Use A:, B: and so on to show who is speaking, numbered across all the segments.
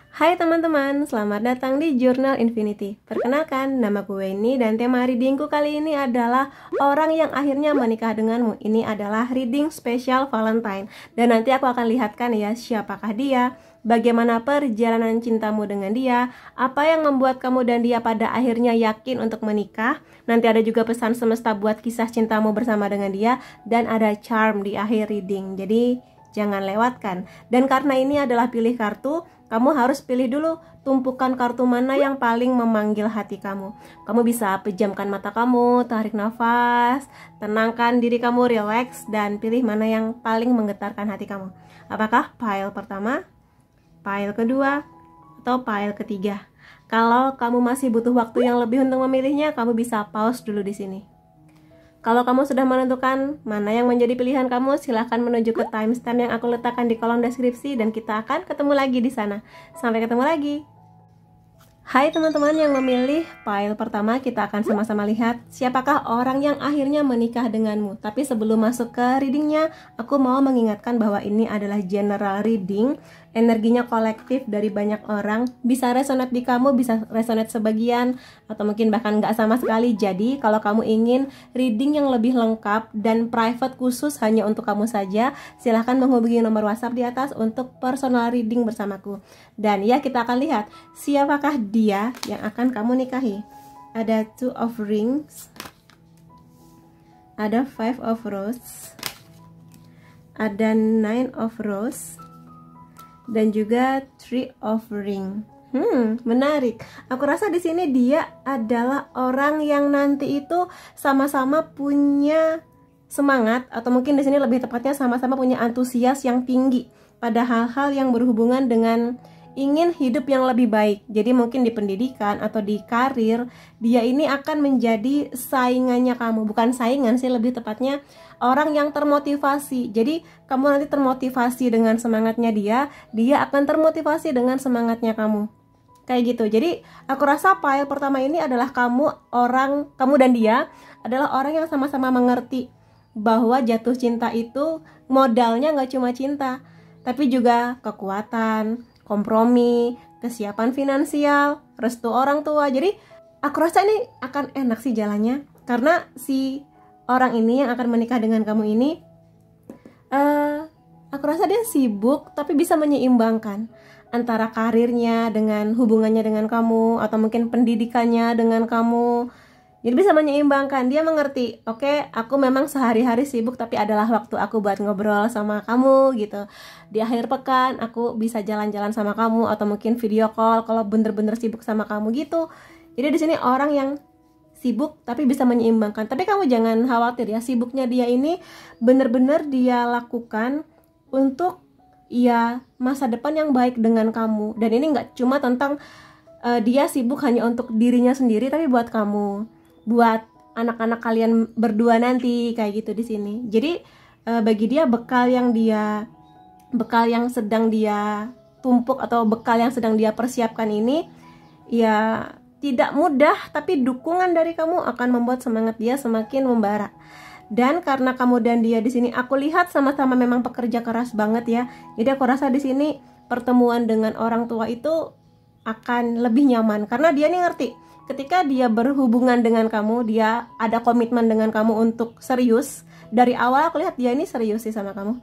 A: Hai teman-teman, selamat datang di Jurnal Infinity. Perkenalkan, nama gue Weni dan tema readingku kali ini adalah orang yang akhirnya menikah denganmu. Ini adalah reading spesial Valentine. Dan nanti aku akan lihatkan ya siapakah dia, bagaimana perjalanan cintamu dengan dia, apa yang membuat kamu dan dia pada akhirnya yakin untuk menikah. Nanti ada juga pesan semesta buat kisah cintamu bersama dengan dia, dan ada charm di akhir reading. Jadi jangan lewatkan. Dan karena ini adalah pilih kartu, kamu harus pilih dulu tumpukan kartu mana yang paling memanggil hati kamu. Kamu bisa pejamkan mata kamu, tarik nafas, tenangkan diri kamu, relax, dan pilih mana yang paling menggetarkan hati kamu. Apakah pile pertama, pile kedua, atau pile ketiga? Kalau kamu masih butuh waktu yang lebih untuk memilihnya, kamu bisa pause dulu di sini. Kalau kamu sudah menentukan mana yang menjadi pilihan kamu, silahkan menuju ke timestamp yang aku letakkan di kolom deskripsi dan kita akan ketemu lagi di sana. Sampai ketemu lagi. Hai teman-teman yang memilih pile pertama, kita akan sama-sama lihat siapakah orang yang akhirnya menikah denganmu. Tapi sebelum masuk ke readingnya, aku mau mengingatkan bahwa ini adalah general reading. Energinya kolektif dari banyak orang, bisa resonate di kamu, bisa resonate sebagian, atau mungkin bahkan nggak sama sekali. Jadi kalau kamu ingin reading yang lebih lengkap dan private khusus hanya untuk kamu saja, silahkan menghubungi nomor WhatsApp di atas untuk personal reading bersamaku. Dan ya, kita akan lihat siapakah dia yang akan kamu nikahi. Ada Two of Rings, ada Five of Roses, ada Nine of Roses, dan juga Three of Ring. Menarik. Aku rasa di sini dia adalah orang yang nanti itu sama-sama punya semangat, atau mungkin di sini lebih tepatnya sama-sama punya antusias yang tinggi pada hal-hal yang berhubungan dengan ingin hidup yang lebih baik. Jadi mungkin di pendidikan atau di karir, dia ini akan menjadi saingannya kamu. Bukan saingan sih, lebih tepatnya orang yang termotivasi. Jadi kamu nanti termotivasi dengan semangatnya dia akan termotivasi dengan semangatnya kamu. Kayak gitu. Jadi aku rasa pile pertama ini adalah kamu dan dia adalah orang yang sama-sama mengerti bahwa jatuh cinta itu modalnya nggak cuma cinta, tapi juga kekuatan, kompromi, kesiapan finansial, restu orang tua. Jadi aku rasa ini akan enak sih jalannya, karena si orang ini yang akan menikah dengan kamu ini, aku rasa dia sibuk tapi bisa menyeimbangkan antara karirnya dengan hubungannya dengan kamu, atau mungkin pendidikannya dengan kamu. Jadi bisa menyeimbangkan. Dia mengerti, oke, aku memang sehari-hari sibuk, tapi adalah waktu aku buat ngobrol sama kamu gitu. Di akhir pekan aku bisa jalan-jalan sama kamu, atau mungkin video call kalau bener-bener sibuk sama kamu gitu. Jadi di sini orang yang sibuk tapi bisa menyeimbangkan. Tapi kamu jangan khawatir ya, sibuknya dia ini bener-bener dia lakukan untuk ya masa depan yang baik dengan kamu. Dan ini nggak cuma tentang dia sibuk hanya untuk dirinya sendiri, tapi buat kamu, buat anak-anak kalian berdua nanti, kayak gitu di sini. Jadi bagi dia bekal yang sedang dia tumpuk atau bekal yang sedang dia persiapkan ini ya tidak mudah, tapi dukungan dari kamu akan membuat semangat dia semakin membara. Dan karena kamu dan dia di sini aku lihat sama-sama memang pekerja keras banget ya. Jadi aku rasa di sini pertemuan dengan orang tua itu akan lebih nyaman, karena dia nih ngerti ketika dia berhubungan dengan kamu, dia ada komitmen dengan kamu untuk serius. Dari awal aku lihat dia ini serius sih sama kamu.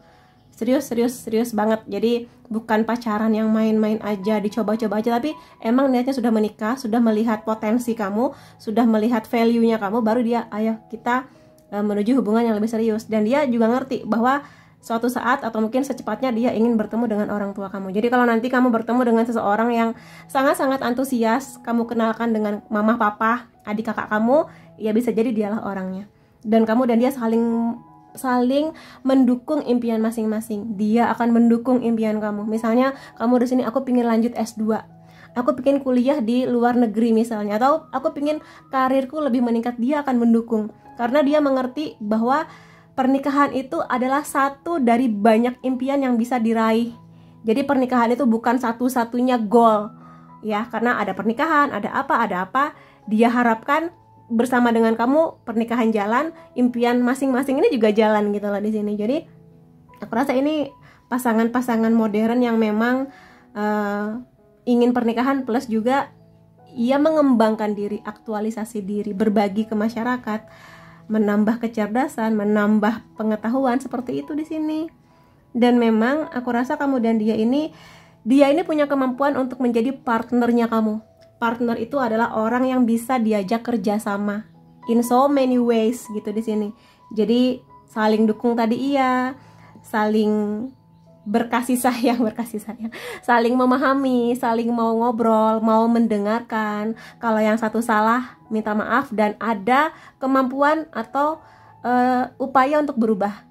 A: Serius banget. Jadi bukan pacaran yang main-main aja, dicoba-coba aja, tapi emang niatnya sudah menikah, sudah melihat potensi kamu, sudah melihat value-nya kamu, baru dia ayo kita menuju hubungan yang lebih serius. Dan dia juga ngerti bahwa suatu saat atau mungkin secepatnya dia ingin bertemu dengan orang tua kamu. Jadi kalau nanti kamu bertemu dengan seseorang yang sangat-sangat antusias, kamu kenalkan dengan mama, papa, adik, kakak kamu, ya bisa jadi dialah orangnya. Dan kamu dan dia saling mendukung impian masing-masing. Dia akan mendukung impian kamu. Misalnya kamu di sini, aku pingin lanjut S2, aku pingin kuliah di luar negeri misalnya, atau aku pingin karirku lebih meningkat, dia akan mendukung. Karena dia mengerti bahwa pernikahan itu adalah satu dari banyak impian yang bisa diraih. Jadi pernikahan itu bukan satu-satunya goal ya, karena ada pernikahan, ada apa. Dia harapkan bersama dengan kamu pernikahan jalan, impian masing-masing ini juga jalan gitu loh di sini. Jadi aku rasa ini pasangan-pasangan modern yang memang ingin pernikahan plus juga ia mengembangkan diri, aktualisasi diri, berbagi ke masyarakat, menambah kecerdasan, menambah pengetahuan, seperti itu di sini. Dan memang aku rasa kamu dan dia ini punya kemampuan untuk menjadi partnernya kamu. Partner itu adalah orang yang bisa diajak kerjasama in so many ways gitu di sini. Jadi saling dukung tadi iya, saling berkasih sayang, saling memahami, saling mau ngobrol, mau mendengarkan. Kalau yang satu salah, minta maaf dan ada kemampuan atau upaya untuk berubah.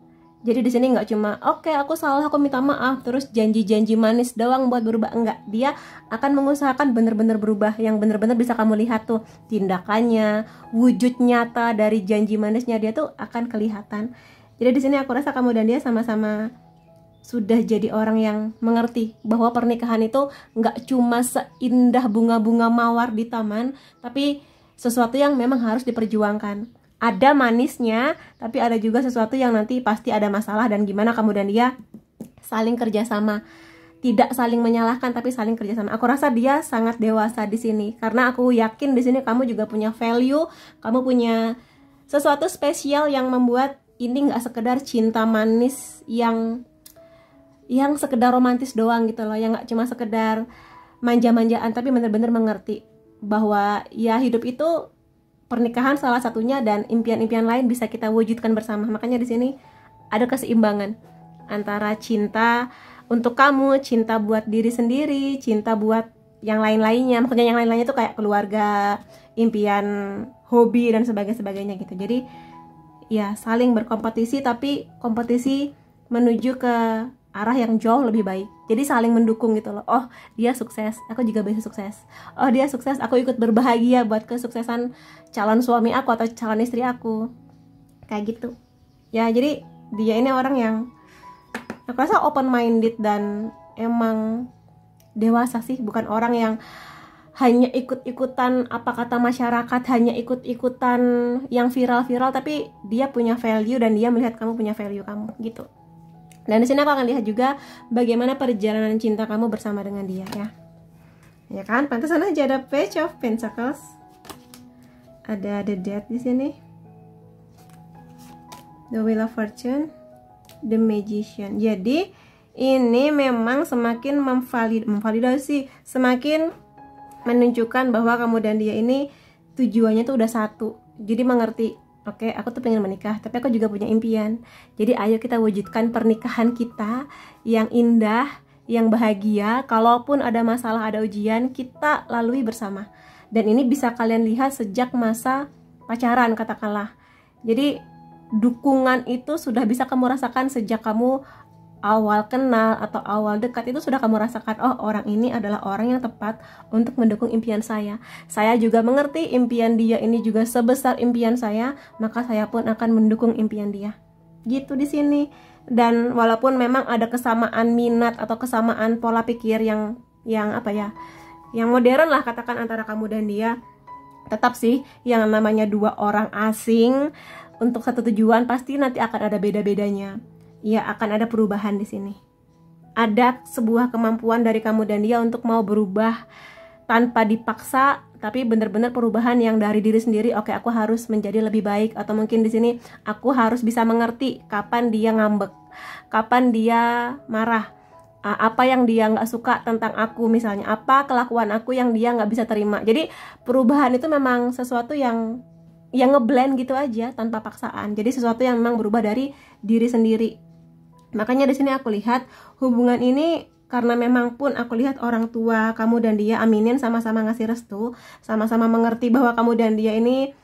A: Jadi di sini nggak cuma oke, aku salah, aku minta maaf, terus janji-janji manis doang buat berubah. Enggak, dia akan mengusahakan benar-benar berubah, yang benar-benar bisa kamu lihat tuh tindakannya, wujud nyata dari janji manisnya dia tuh akan kelihatan. Jadi di sini aku rasa kamu dan dia sama-sama sudah jadi orang yang mengerti bahwa pernikahan itu nggak cuma seindah bunga-bunga mawar di taman, tapi sesuatu yang memang harus diperjuangkan. Ada manisnya, tapi ada juga sesuatu yang nanti pasti ada masalah, dan gimana kamu dan dia saling kerjasama, tidak saling menyalahkan tapi saling kerjasama. Aku rasa dia sangat dewasa di sini, karena aku yakin di sini kamu juga punya value, kamu punya sesuatu spesial yang membuat ini nggak sekedar cinta manis yang sekedar romantis doang gitu loh, yang nggak cuma sekedar manja-manjaan, tapi benar-benar mengerti bahwa ya hidup itu pernikahan salah satunya, dan impian-impian lain bisa kita wujudkan bersama. Makanya di sini ada keseimbangan antara cinta untuk kamu, cinta buat diri sendiri, cinta buat yang lain-lainnya. Maksudnya yang lain-lainnya itu kayak keluarga, impian, hobi dan sebagainya gitu. Jadi ya saling berkompetisi, tapi kompetisi menuju ke arah yang jauh lebih baik. Jadi saling mendukung gitu loh. Oh, dia sukses, aku juga bisa sukses. Oh, dia sukses, aku ikut berbahagia buat kesuksesan calon suami aku atau calon istri aku. Kayak gitu. Ya, jadi dia ini orang yang aku rasa open minded dan emang dewasa sih, bukan orang yang hanya ikut-ikutan apa kata masyarakat, hanya ikut-ikutan yang viral-viral, tapi dia punya value dan dia melihat kamu punya value kamu gitu. Dan di sini aku akan lihat juga bagaimana perjalanan cinta kamu bersama dengan dia ya. Ya kan? Pantesan aja ada Page of Pentacles. Ada The Death di sini. The Wheel of Fortune, The Magician. Jadi ini memang semakin memvalidasi, semakin menunjukkan bahwa kamu dan dia ini tujuannya tuh udah satu. Jadi mengerti, oke, aku tuh pengen menikah, tapi aku juga punya impian. Jadi ayo kita wujudkan pernikahan kita yang indah, yang bahagia. Kalaupun ada masalah, ada ujian, kita lalui bersama. Dan ini bisa kalian lihat sejak masa pacaran katakanlah. Jadi dukungan itu sudah bisa kamu rasakan sejak kamu awal kenal atau awal dekat, itu sudah kamu rasakan, oh orang ini adalah orang yang tepat untuk mendukung impian saya. Saya juga mengerti impian dia ini juga sebesar impian saya, maka saya pun akan mendukung impian dia. Gitu di sini. Dan walaupun memang ada kesamaan minat atau kesamaan pola pikir yang apa ya, yang modern lah katakan antara kamu dan dia, tetap sih yang namanya dua orang asing untuk satu tujuan pasti nanti akan ada beda-bedanya. Ya akan ada perubahan di sini. Ada sebuah kemampuan dari kamu dan dia untuk mau berubah tanpa dipaksa, tapi benar-benar perubahan yang dari diri sendiri. Oke, aku harus menjadi lebih baik, atau mungkin di sini aku harus bisa mengerti kapan dia ngambek, kapan dia marah, apa yang dia nggak suka tentang aku misalnya, apa kelakuan aku yang dia nggak bisa terima. Jadi perubahan itu memang sesuatu yang ngeblend gitu aja tanpa paksaan. Jadi sesuatu yang memang berubah dari diri sendiri. Makanya di sini aku lihat hubungan ini, karena memang pun aku lihat orang tua kamu dan dia aminin, sama-sama ngasih restu, sama-sama mengerti bahwa kamu dan dia ini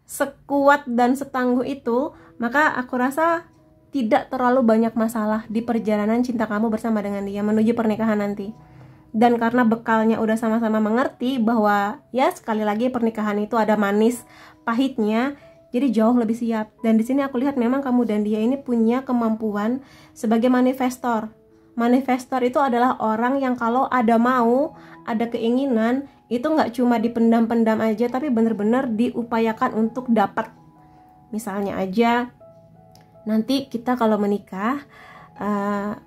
A: sekuat dan setangguh itu, maka aku rasa tidak terlalu banyak masalah di perjalanan cinta kamu bersama dengan dia menuju pernikahan nanti. Dan karena bekalnya udah sama-sama mengerti bahwa ya sekali lagi pernikahan itu ada manis pahitnya, jadi jauh lebih siap. Dan di sini aku lihat memang kamu dan dia ini punya kemampuan sebagai manifestor. Manifestor itu adalah orang yang kalau ada mau, ada keinginan, itu nggak cuma dipendam-pendam aja, tapi benar-benar diupayakan untuk dapat. Misalnya aja, nanti kita kalau menikah,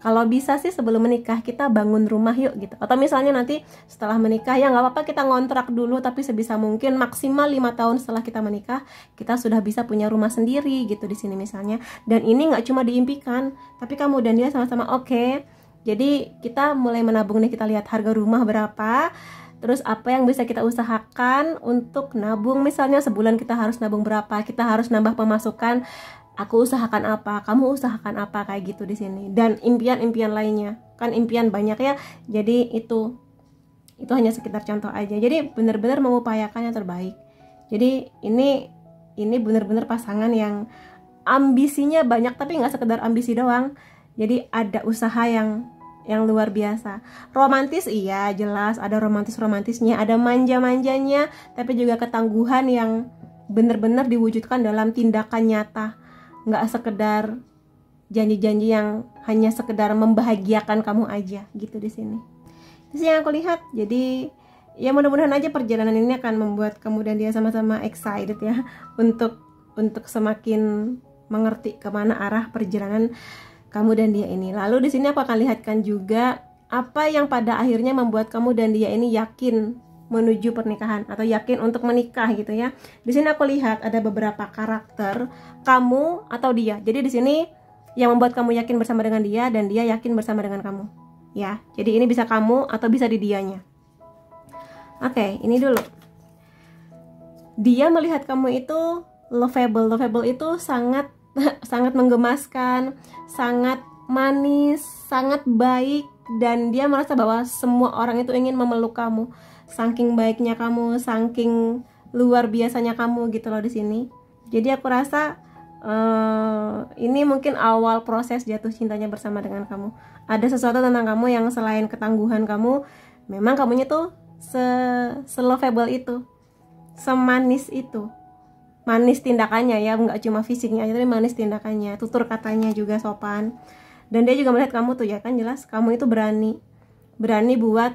A: kalau bisa sih sebelum menikah kita bangun rumah yuk gitu. Atau misalnya nanti setelah menikah ya nggak apa-apa kita ngontrak dulu, tapi sebisa mungkin maksimal 5 tahun setelah kita menikah kita sudah bisa punya rumah sendiri gitu di sini misalnya. Dan ini nggak cuma diimpikan, tapi kamu dan dia sama-sama oke. Jadi kita mulai menabung nih, kita lihat harga rumah berapa, terus apa yang bisa kita usahakan untuk nabung. Misalnya sebulan kita harus nabung berapa, kita harus nambah pemasukan. Aku usahakan apa, kamu usahakan apa, kayak gitu di sini. Dan impian-impian lainnya, kan impian banyak ya. Jadi itu hanya sekitar contoh aja. Jadi benar-benar mengupayakan yang terbaik. Jadi ini benar-benar pasangan yang ambisinya banyak, tapi nggak sekedar ambisi doang. Jadi ada usaha yang luar biasa. Romantis iya, jelas ada romantisnya, ada manja-manjanya, tapi juga ketangguhan yang benar-benar diwujudkan dalam tindakan nyata. Nggak sekedar janji-janji yang hanya sekedar membahagiakan kamu aja gitu di sini. Itu yang aku lihat. Jadi ya mudah-mudahan aja perjalanan ini akan membuat kamu dan dia sama-sama excited ya untuk semakin mengerti kemana arah perjalanan kamu dan dia ini. Lalu di sini aku akan lihatkan juga apa yang pada akhirnya membuat kamu dan dia ini yakin menuju pernikahan atau yakin untuk menikah gitu ya. Di sini aku lihat ada beberapa karakter kamu atau dia. Jadi di sini yang membuat kamu yakin bersama dengan dia dan dia yakin bersama dengan kamu. Ya. Jadi ini bisa kamu atau bisa di dianya. Oke, ini dulu. Dia melihat kamu itu lovable. Lovable itu sangat sangat menggemaskan, sangat manis, sangat baik, dan dia merasa bahwa semua orang itu ingin memeluk kamu. Saking baiknya kamu, saking luar biasanya kamu gitu loh di sini. Jadi aku rasa ini mungkin awal proses jatuh cintanya bersama dengan kamu. Ada sesuatu tentang kamu yang selain ketangguhan kamu, memang kamunya tuh se-lovable itu, semanis itu. Manis tindakannya ya, nggak cuma fisiknya aja, tapi manis tindakannya, tutur katanya juga sopan. Dan dia juga melihat kamu tuh ya kan, jelas kamu itu berani buat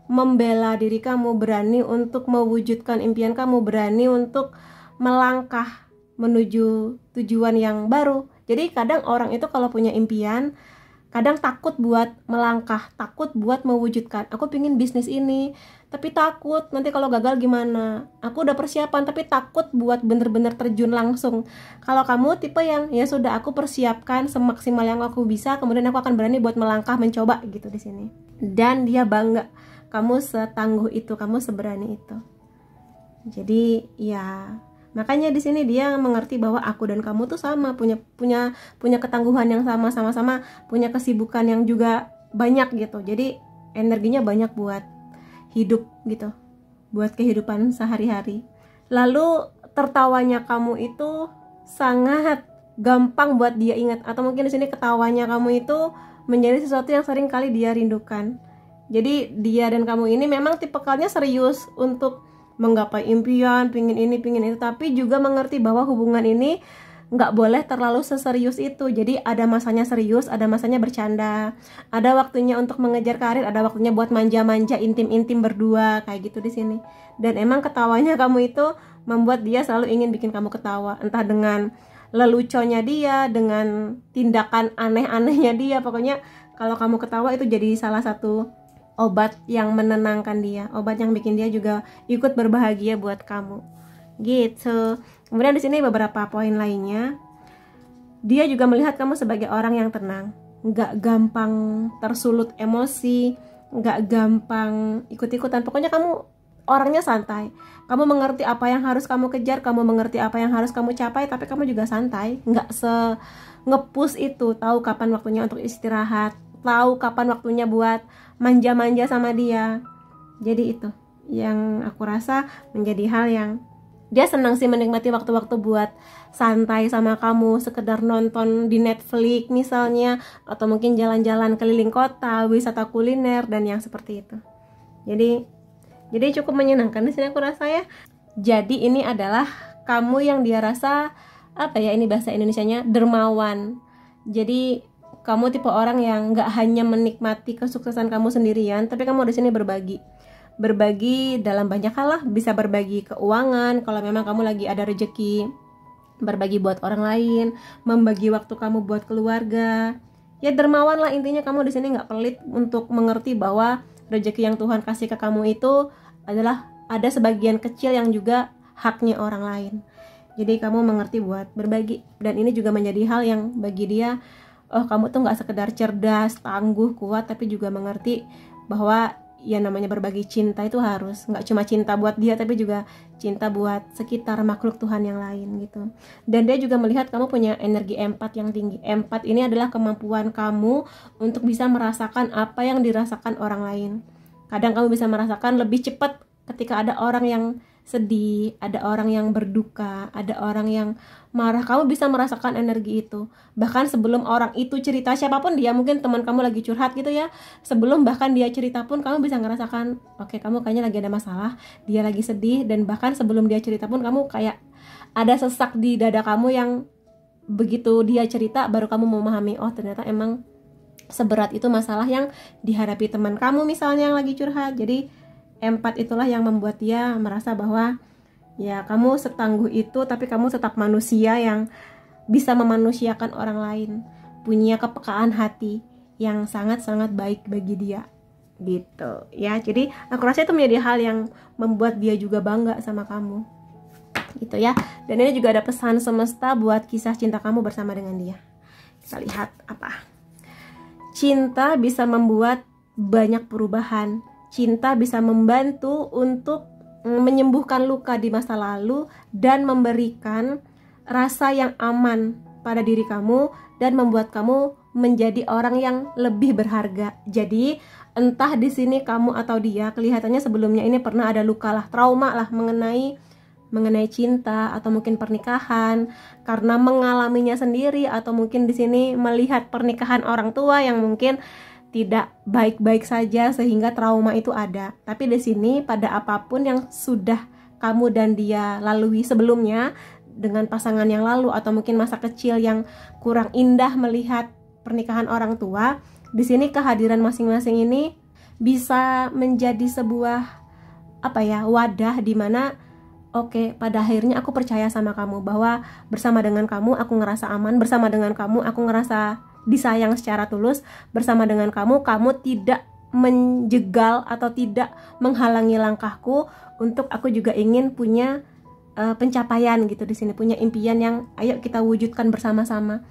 A: membela diri kamu, berani untuk mewujudkan impian kamu, berani untuk melangkah menuju tujuan yang baru. Jadi kadang orang itu kalau punya impian, kadang takut buat melangkah, takut buat mewujudkan. Aku pingin bisnis ini, tapi takut nanti kalau gagal gimana. Aku udah persiapan, tapi takut buat bener-bener terjun langsung. Kalau kamu tipe yang ya sudah, aku persiapkan semaksimal yang aku bisa, kemudian aku akan berani buat melangkah, mencoba gitu di sini. Dan dia bangga kamu setangguh itu, kamu seberani itu. Jadi ya makanya di sini dia mengerti bahwa aku dan kamu tuh sama, punya ketangguhan yang sama-sama punya kesibukan yang juga banyak gitu. Jadi energinya banyak buat hidup gitu, buat kehidupan sehari-hari. Lalu tertawanya kamu itu sangat gampang buat dia ingat, atau mungkin di sini ketawanya kamu itu menjadi sesuatu yang sering kali dia rindukan. Jadi dia dan kamu ini memang tipikalnya serius untuk menggapai impian, pingin ini, pingin itu, tapi juga mengerti bahwa hubungan ini nggak boleh terlalu seserius itu. Jadi ada masanya serius, ada masanya bercanda, ada waktunya untuk mengejar karir, ada waktunya buat manja-manja, intim-intim berdua, kayak gitu di sini. Dan emang ketawanya kamu itu membuat dia selalu ingin bikin kamu ketawa, entah dengan leluconya dia, dengan tindakan aneh-anehnya dia. Pokoknya kalau kamu ketawa itu jadi salah satu obat yang menenangkan dia, obat yang bikin dia juga ikut berbahagia buat kamu gitu. Kemudian di sini beberapa poin lainnya. Dia juga melihat kamu sebagai orang yang tenang, nggak gampang tersulut emosi, nggak gampang ikut-ikutan. Pokoknya kamu orangnya santai. Kamu mengerti apa yang harus kamu kejar, kamu mengerti apa yang harus kamu capai, tapi kamu juga santai, nggak nge-push itu. Tahu kapan waktunya untuk istirahat, tahu kapan waktunya buat manja-manja sama dia. Jadi itu yang aku rasa menjadi hal yang dia senang sih, menikmati waktu-waktu buat santai sama kamu, sekedar nonton di Netflix misalnya, atau mungkin jalan-jalan keliling kota, wisata kuliner, dan yang seperti itu. Jadi cukup menyenangkan di sini aku rasa ya. Jadi ini adalah kamu yang dia rasa, apa ya, ini bahasa Indonesianya, dermawan. Jadi kamu tipe orang yang nggak hanya menikmati kesuksesan kamu sendirian, tapi kamu di sini berbagi dalam banyak hal lah. Bisa berbagi keuangan kalau memang kamu lagi ada rezeki, berbagi buat orang lain, membagi waktu kamu buat keluarga. Ya dermawan lah intinya, kamu di sini nggak pelit untuk mengerti bahwa rezeki yang Tuhan kasih ke kamu itu adalah ada sebagian kecil yang juga haknya orang lain. Jadi kamu mengerti buat berbagi, dan ini juga menjadi hal yang bagi dia, oh kamu tuh nggak sekedar cerdas, tangguh, kuat, tapi juga mengerti bahwa ya namanya berbagi cinta itu harus nggak cuma cinta buat dia, tapi juga cinta buat sekitar makhluk Tuhan yang lain gitu. Dan dia juga melihat kamu punya energi empat yang tinggi. Empat ini adalah kemampuan kamu untuk bisa merasakan apa yang dirasakan orang lain. Kadang kamu bisa merasakan lebih cepat ketika ada orang yang sedih, ada orang yang berduka, ada orang yang marah. Kamu bisa merasakan energi itu. Bahkan sebelum orang itu cerita, siapapun dia, mungkin teman kamu lagi curhat gitu ya, sebelum bahkan dia cerita pun kamu bisa ngerasakan, oke, kamu kayaknya lagi ada masalah, dia lagi sedih. Dan bahkan sebelum dia cerita pun kamu kayak ada sesak di dada kamu yang begitu dia cerita baru kamu memahami, oh ternyata emang seberat itu masalah yang dihadapi teman kamu misalnya yang lagi curhat. Jadi empat itulah yang membuat dia merasa bahwa ya kamu setangguh itu, tapi kamu tetap manusia yang bisa memanusiakan orang lain, punya kepekaan hati yang sangat-sangat baik bagi dia gitu ya. Jadi aku rasa itu menjadi hal yang membuat dia juga bangga sama kamu gitu ya. Dan ini juga ada pesan semesta buat kisah cinta kamu bersama dengan dia. Kita lihat apa. Cinta bisa membuat banyak perubahan. Cinta bisa membantu untuk menyembuhkan luka di masa lalu dan memberikan rasa yang aman pada diri kamu dan membuat kamu menjadi orang yang lebih berharga. Jadi entah di sini kamu atau dia kelihatannya sebelumnya ini pernah ada luka lah, trauma lah mengenai cinta atau mungkin pernikahan karena mengalaminya sendiri, atau mungkin di sini melihat pernikahan orang tua yang mungkin tidak baik-baik saja sehingga trauma itu ada. Tapi di sini pada apapun yang sudah kamu dan dia lalui sebelumnya dengan pasangan yang lalu, atau mungkin masa kecil yang kurang indah melihat pernikahan orang tua, di sini kehadiran masing-masing ini bisa menjadi sebuah wadah di mana oke, pada akhirnya aku percaya sama kamu bahwa bersama dengan kamu aku ngerasa aman, bersama dengan kamu aku ngerasa disayang secara tulus, bersama dengan kamu tidak menjegal atau tidak menghalangi langkahku untuk aku juga ingin punya pencapaian gitu di sini, punya impian yang ayo kita wujudkan bersama-sama.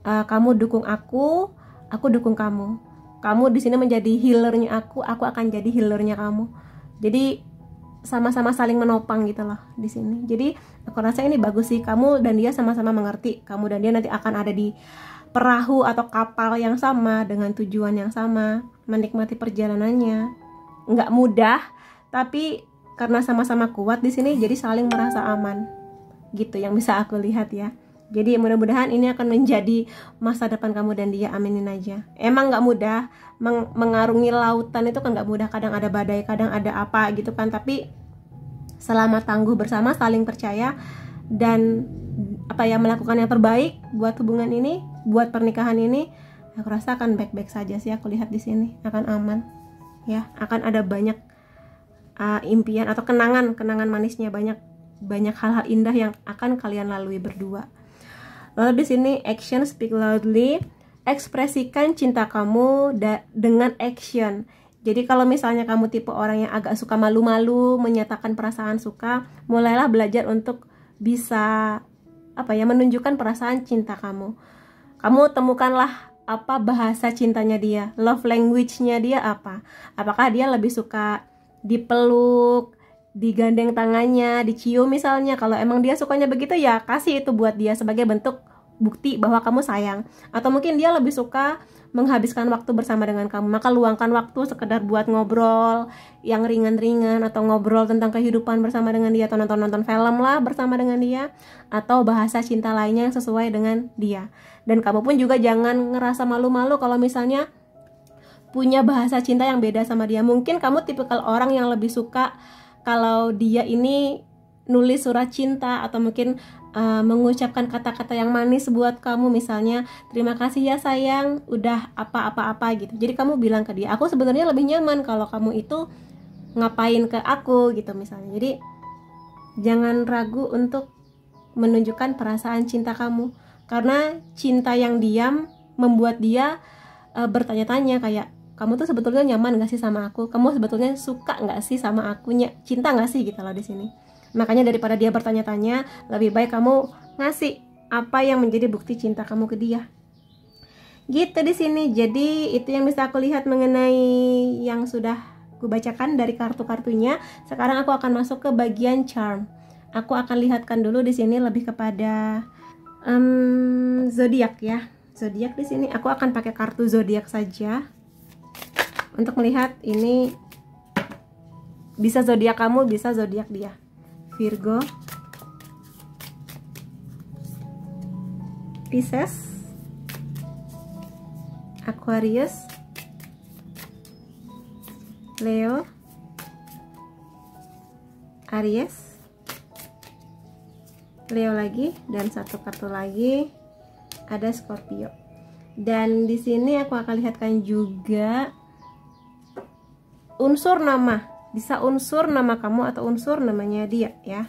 A: Kamu dukung aku dukung kamu. Kamu di sini menjadi healernya aku akan jadi healernya kamu. Jadi sama-sama saling menopang gitu loh di sini. Jadi aku rasa ini bagus sih, kamu dan dia sama-sama mengerti. Kamu dan dia nanti akan ada di perahu atau kapal yang sama dengan tujuan yang sama, menikmati perjalanannya. Nggak mudah, tapi karena sama-sama kuat di sini jadi saling merasa aman. Gitu yang bisa aku lihat ya. Jadi mudah-mudahan ini akan menjadi masa depan kamu dan dia, aminin aja. Emang nggak mudah, mengarungi lautan itu kan nggak mudah, kadang ada badai, kadang ada apa gitu kan. Tapi selama tangguh bersama, saling percaya dan melakukan yang terbaik buat hubungan ini, buat pernikahan ini, aku rasa akan baik-baik saja sih. Aku lihat di sini akan aman ya, akan ada banyak impian atau kenangan manisnya, banyak hal-hal indah yang akan kalian lalui berdua. Lalu di sini action speak loudly, ekspresikan cinta kamu dengan action. Jadi kalau misalnya kamu tipe orang yang agak suka malu-malu menyatakan perasaan suka, mulailah belajar untuk bisa menunjukkan perasaan cinta kamu. Kamu temukanlah apa bahasa cintanya dia, love language-nya dia apa. Apakah dia lebih suka dipeluk, digandeng tangannya, dicium misalnya. Kalau emang dia sukanya begitu, ya kasih itu buat dia sebagai bentuk bukti bahwa kamu sayang. Atau mungkin dia lebih suka menghabiskan waktu bersama dengan kamu, maka luangkan waktu sekedar buat ngobrol yang ringan-ringan, atau ngobrol tentang kehidupan bersama dengan dia, atau nonton film lah bersama dengan dia, atau bahasa cinta lainnya yang sesuai dengan dia. Dan kamu pun juga jangan ngerasa malu-malu kalau misalnya punya bahasa cinta yang beda sama dia. Mungkin kamu tipikal orang yang lebih suka kalau dia ini nulis surat cinta, atau mungkin mengucapkan kata-kata yang manis buat kamu, misalnya terima kasih ya sayang udah apa-apa gitu. Jadi kamu bilang ke dia, aku sebenarnya lebih nyaman kalau kamu itu ngapain ke aku gitu misalnya. Jadi jangan ragu untuk menunjukkan perasaan cinta kamu, karena cinta yang diam membuat dia bertanya-tanya kayak, kamu tuh sebetulnya nyaman gak sih sama aku? Kamu sebetulnya suka gak sih sama aku? Cinta gak sih gitu loh di sini. Makanya daripada dia bertanya-tanya, lebih baik kamu ngasih apa yang menjadi bukti cinta kamu ke dia. Gitu di sini. Jadi itu yang bisa aku lihat mengenai yang sudah aku bacakan dari kartu-kartunya. Sekarang aku akan masuk ke bagian charm. Aku akan lihatkan dulu di sini lebih kepada zodiak ya. Zodiak di sini aku akan pakai kartu zodiak saja. Untuk melihat ini bisa zodiak kamu, bisa zodiak dia. Virgo, Pisces, Aquarius, Leo, Aries, Leo lagi, dan satu kartu lagi ada Scorpio. Dan di sini aku akan lihatkan juga unsur nama, bisa unsur nama kamu atau unsur namanya dia ya.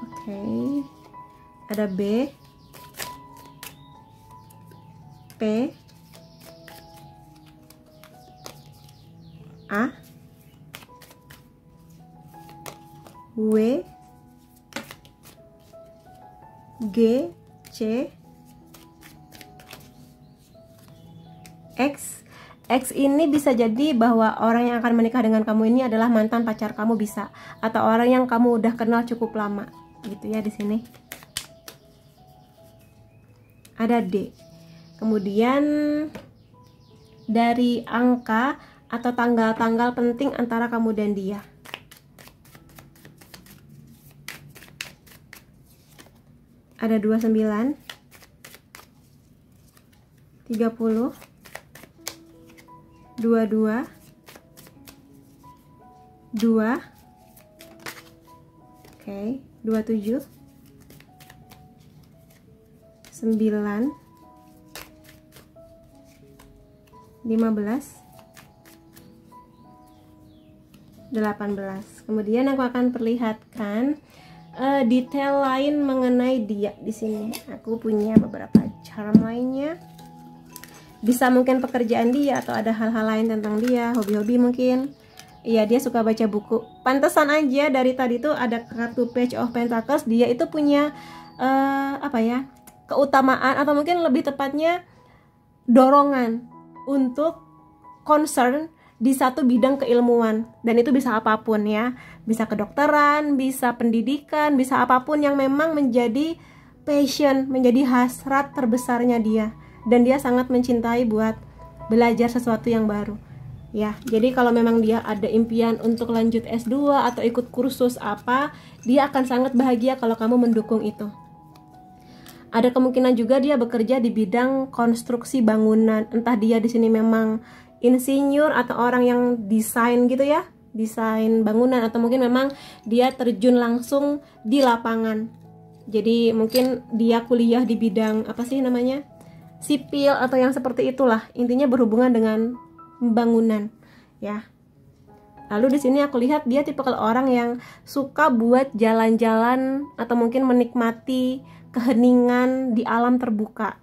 A: Oke. Ada B, P, A, W, G, C, X. X ini bisa jadi bahwa orang yang akan menikah dengan kamu ini adalah mantan pacar kamu bisa, atau orang yang kamu udah kenal cukup lama, gitu ya di sini. Ada D. Kemudian dari angka atau tanggal-tanggal penting antara kamu dan dia. Ada 29, 30, 22, 2, oke, 27, 9, 15, 18. Kemudian aku akan perlihatkan detail lain mengenai dia di sini. Aku punya beberapa charm lainnya. Bisa mungkin pekerjaan dia atau ada hal-hal lain tentang dia, hobi-hobi mungkin. Iya, dia suka baca buku. Pantesan aja dari tadi tuh ada kartu Page of Pentacles, dia itu punya apa ya? Keutamaan atau mungkin lebih tepatnya dorongan untuk concern di satu bidang keilmuan, dan itu bisa apapun ya, bisa kedokteran, bisa pendidikan, bisa apapun yang memang menjadi passion, menjadi hasrat terbesarnya dia, dan dia sangat mencintai buat belajar sesuatu yang baru ya. Jadi kalau memang dia ada impian untuk lanjut S2 atau ikut kursus apa, dia akan sangat bahagia kalau kamu mendukung itu. Ada kemungkinan juga dia bekerja di bidang konstruksi bangunan, entah dia di sini memang insinyur atau orang yang desain gitu ya, desain bangunan, atau mungkin memang dia terjun langsung di lapangan. Jadi mungkin dia kuliah di bidang apa sih namanya, sipil atau yang seperti itulah, intinya berhubungan dengan bangunan ya. Lalu di sini aku lihat dia tipe orang yang suka buat jalan-jalan atau mungkin menikmati keheningan di alam terbuka.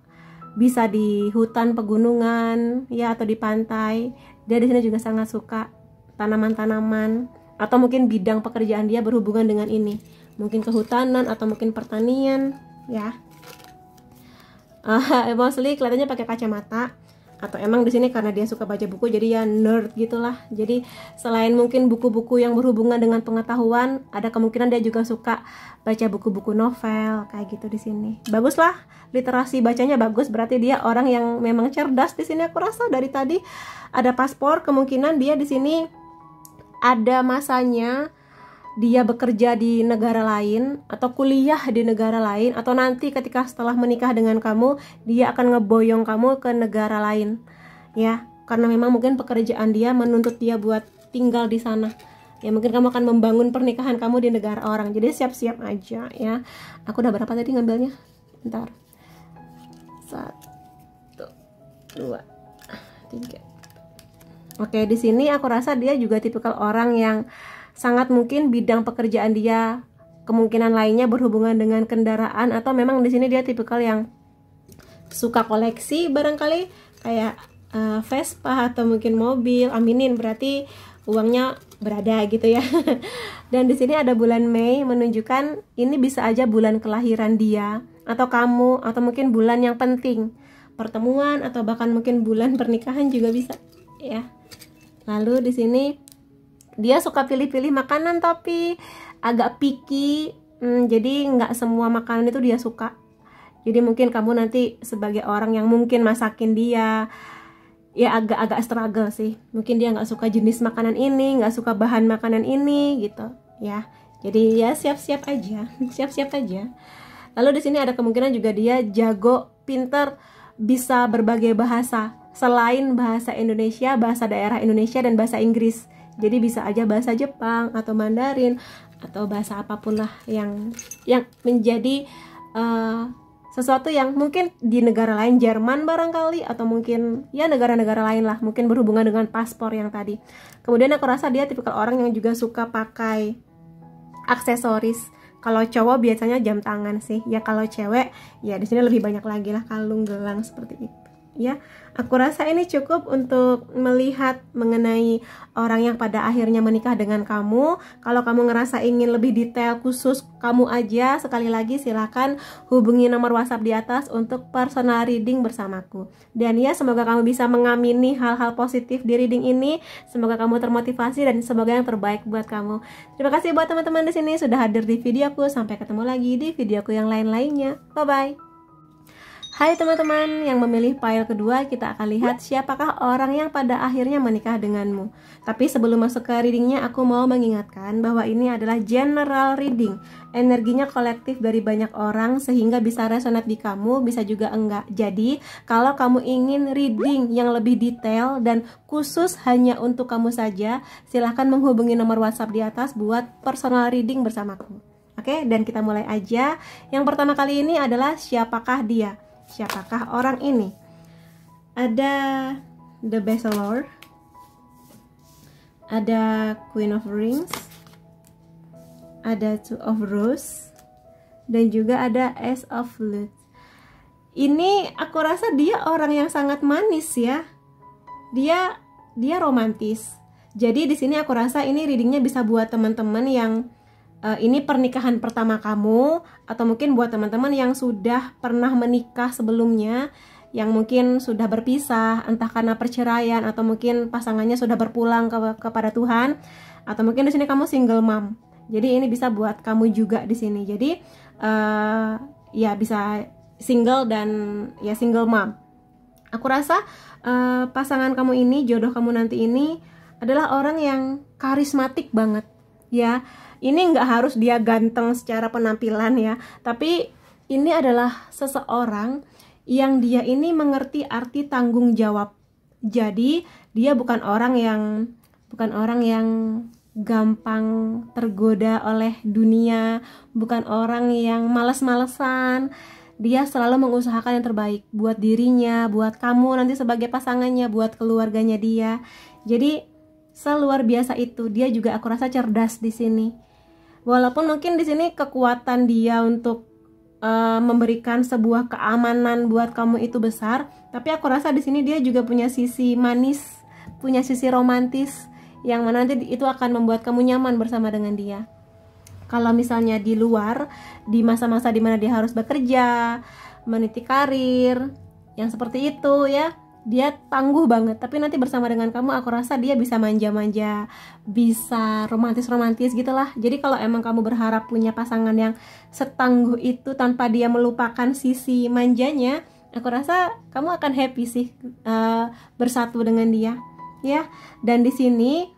A: Bisa di hutan pegunungan ya, atau di pantai. Dia di sini juga sangat suka tanaman-tanaman, atau mungkin bidang pekerjaan dia berhubungan dengan ini, mungkin kehutanan atau mungkin pertanian ya. Mostly kelihatannya pakai kacamata, atau emang di sini karena dia suka baca buku jadi ya nerd gitulah. Jadi selain mungkin buku-buku yang berhubungan dengan pengetahuan, ada kemungkinan dia juga suka baca buku-buku novel kayak gitu di sini. Bagus lah, literasi bacanya bagus, berarti dia orang yang memang cerdas di sini. Aku rasa dari tadi ada paspor, kemungkinan dia di sini ada masanya dia bekerja di negara lain atau kuliah di negara lain, atau nanti ketika setelah menikah dengan kamu dia akan ngeboyong kamu ke negara lain ya, karena memang mungkin pekerjaan dia menuntut dia buat tinggal di sana ya. Mungkin kamu akan membangun pernikahan kamu di negara orang, jadi siap-siap aja ya. Aku udah berapa tadi ngambilnya, bentar, 1, 2, 3. Oke, di sini aku rasa dia juga tipikal orang yang sangat mungkin bidang pekerjaan dia kemungkinan lainnya berhubungan dengan kendaraan, atau memang di sini dia tipikal yang suka koleksi barangkali kayak Vespa atau mungkin mobil. Aminin, berarti uangnya berada gitu ya. Dan di sini ada bulan Mei, menunjukkan ini bisa aja bulan kelahiran dia atau kamu, atau mungkin bulan yang penting, pertemuan atau bahkan mungkin bulan pernikahan juga bisa ya. Lalu di sini dia suka pilih-pilih makanan tapi agak picky, jadi nggak semua makanan itu dia suka. Jadi mungkin kamu nanti sebagai orang yang mungkin masakin dia, ya agak-agak struggle sih. Mungkin dia nggak suka jenis makanan ini, nggak suka bahan makanan ini gitu ya. Jadi ya siap-siap aja, siap-siap aja. Lalu di sini ada kemungkinan juga dia jago, pinter, bisa berbagai bahasa selain bahasa Indonesia, bahasa daerah Indonesia dan bahasa Inggris. Jadi bisa aja bahasa Jepang atau Mandarin atau bahasa apapun lah yang menjadi sesuatu yang mungkin di negara lain, Jerman barangkali, atau mungkin ya negara-negara lain lah, mungkin berhubungan dengan paspor yang tadi. Kemudian aku rasa dia tipikal orang yang juga suka pakai aksesoris. Kalau cowok biasanya jam tangan sih, ya kalau cewek ya di sini lebih banyak lagi lah kalung, gelang seperti itu. Ya, aku rasa ini cukup untuk melihat mengenai orang yang pada akhirnya menikah dengan kamu. Kalau kamu ngerasa ingin lebih detail khusus kamu aja, sekali lagi silakan hubungi nomor WhatsApp di atas untuk personal reading bersamaku. Dan ya, semoga kamu bisa mengamini hal-hal positif di reading ini. Semoga kamu termotivasi dan semoga yang terbaik buat kamu. Terima kasih buat teman-teman di sini sudah hadir di videoku. Sampai ketemu lagi di videoku yang lain-lainnya. Bye-bye. Hai teman-teman yang memilih pile kedua, kita akan lihat siapakah orang yang pada akhirnya menikah denganmu. Tapi sebelum masuk ke readingnya, aku mau mengingatkan bahwa ini adalah general reading. Energinya kolektif dari banyak orang sehingga bisa resonate di kamu, bisa juga enggak. Jadi kalau kamu ingin reading yang lebih detail dan khusus hanya untuk kamu saja, silahkan menghubungi nomor WhatsApp di atas buat personal reading bersamaku. Oke, dan kita mulai aja. Yang pertama kali ini adalah siapakah dia? Siapakah orang ini? Ada The Bachelor, ada Queen of Rings, ada Two of Roses, dan juga ada Ace of Flutes. Ini aku rasa dia orang yang sangat manis ya. Dia romantis. Jadi di sini aku rasa ini readingnya bisa buat teman-teman yang ini pernikahan pertama kamu, atau mungkin buat teman-teman yang sudah pernah menikah sebelumnya, yang mungkin sudah berpisah, entah karena perceraian atau mungkin pasangannya sudah berpulang kepada Tuhan, atau mungkin di sini kamu single mom. Jadi ini bisa buat kamu juga di sini. Jadi ya bisa single dan ya single mom. Aku rasa pasangan kamu ini, jodoh kamu nanti ini adalah orang yang karismatik banget ya. Ini nggak harus dia ganteng secara penampilan ya, tapi ini adalah seseorang yang dia ini mengerti arti tanggung jawab. Jadi dia bukan orang yang gampang tergoda oleh dunia, bukan orang yang malas-malesan. Dia selalu mengusahakan yang terbaik buat dirinya, buat kamu nanti sebagai pasangannya, buat keluarganya dia. Jadi seluar biasa itu. Dia juga aku rasa cerdas di sini. Walaupun mungkin di sini kekuatan dia untuk memberikan sebuah keamanan buat kamu itu besar, tapi aku rasa di sini dia juga punya sisi manis, punya sisi romantis yang mana nanti itu akan membuat kamu nyaman bersama dengan dia. Kalau misalnya di luar, di masa-masa dimana dia harus bekerja, meniti karir, yang seperti itu ya, dia tangguh banget. Tapi nanti bersama dengan kamu aku rasa dia bisa manja-manja, bisa romantis-romantis gitulah. Jadi kalau emang kamu berharap punya pasangan yang setangguh itu tanpa dia melupakan sisi manjanya, aku rasa kamu akan happy sih bersatu dengan dia ya. Dan di sini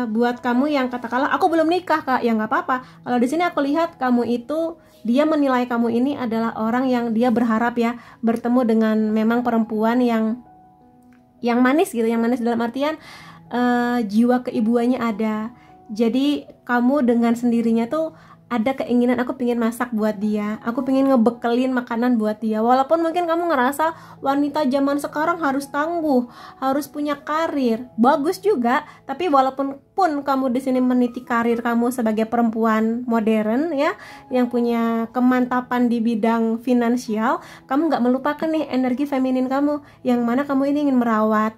A: buat kamu yang katakanlah aku belum nikah Kak, ya nggak apa-apa. Kalau di sini aku lihat kamu itu, dia menilai kamu ini adalah orang yang dia berharap ya bertemu dengan memang perempuan yang manis gitu, yang manis dalam artian jiwa keibuannya ada. Jadi kamu dengan sendirinya tuh ada keinginan aku pengen masak buat dia, aku pengen ngebekelin makanan buat dia. Walaupun mungkin kamu ngerasa wanita zaman sekarang harus tangguh, harus punya karir, bagus juga. Tapi walaupun kamu di sini meniti karir kamu sebagai perempuan modern ya, yang punya kemantapan di bidang finansial, kamu nggak melupakan nih energi feminin kamu, yang mana kamu ini ingin merawat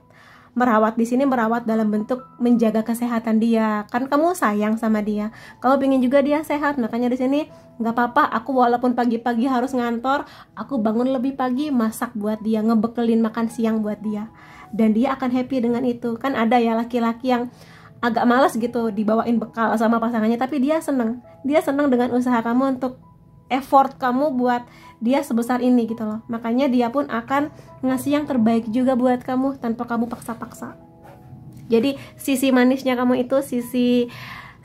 A: di sini, merawat dalam bentuk menjaga kesehatan dia. Kan kamu sayang sama dia, kamu pengen juga dia sehat. Makanya di sini nggak apa-apa, aku walaupun pagi-pagi harus ngantor, aku bangun lebih pagi, masak buat dia, ngebekelin makan siang buat dia, dan dia akan happy dengan itu. Kan ada ya laki-laki yang agak malas gitu dibawain bekal sama pasangannya, tapi dia seneng dengan usaha kamu untuk effort kamu buat dia sebesar ini gitu loh. Makanya dia pun akan ngasih yang terbaik juga buat kamu tanpa kamu paksa-paksa. Jadi sisi manisnya kamu itu, sisi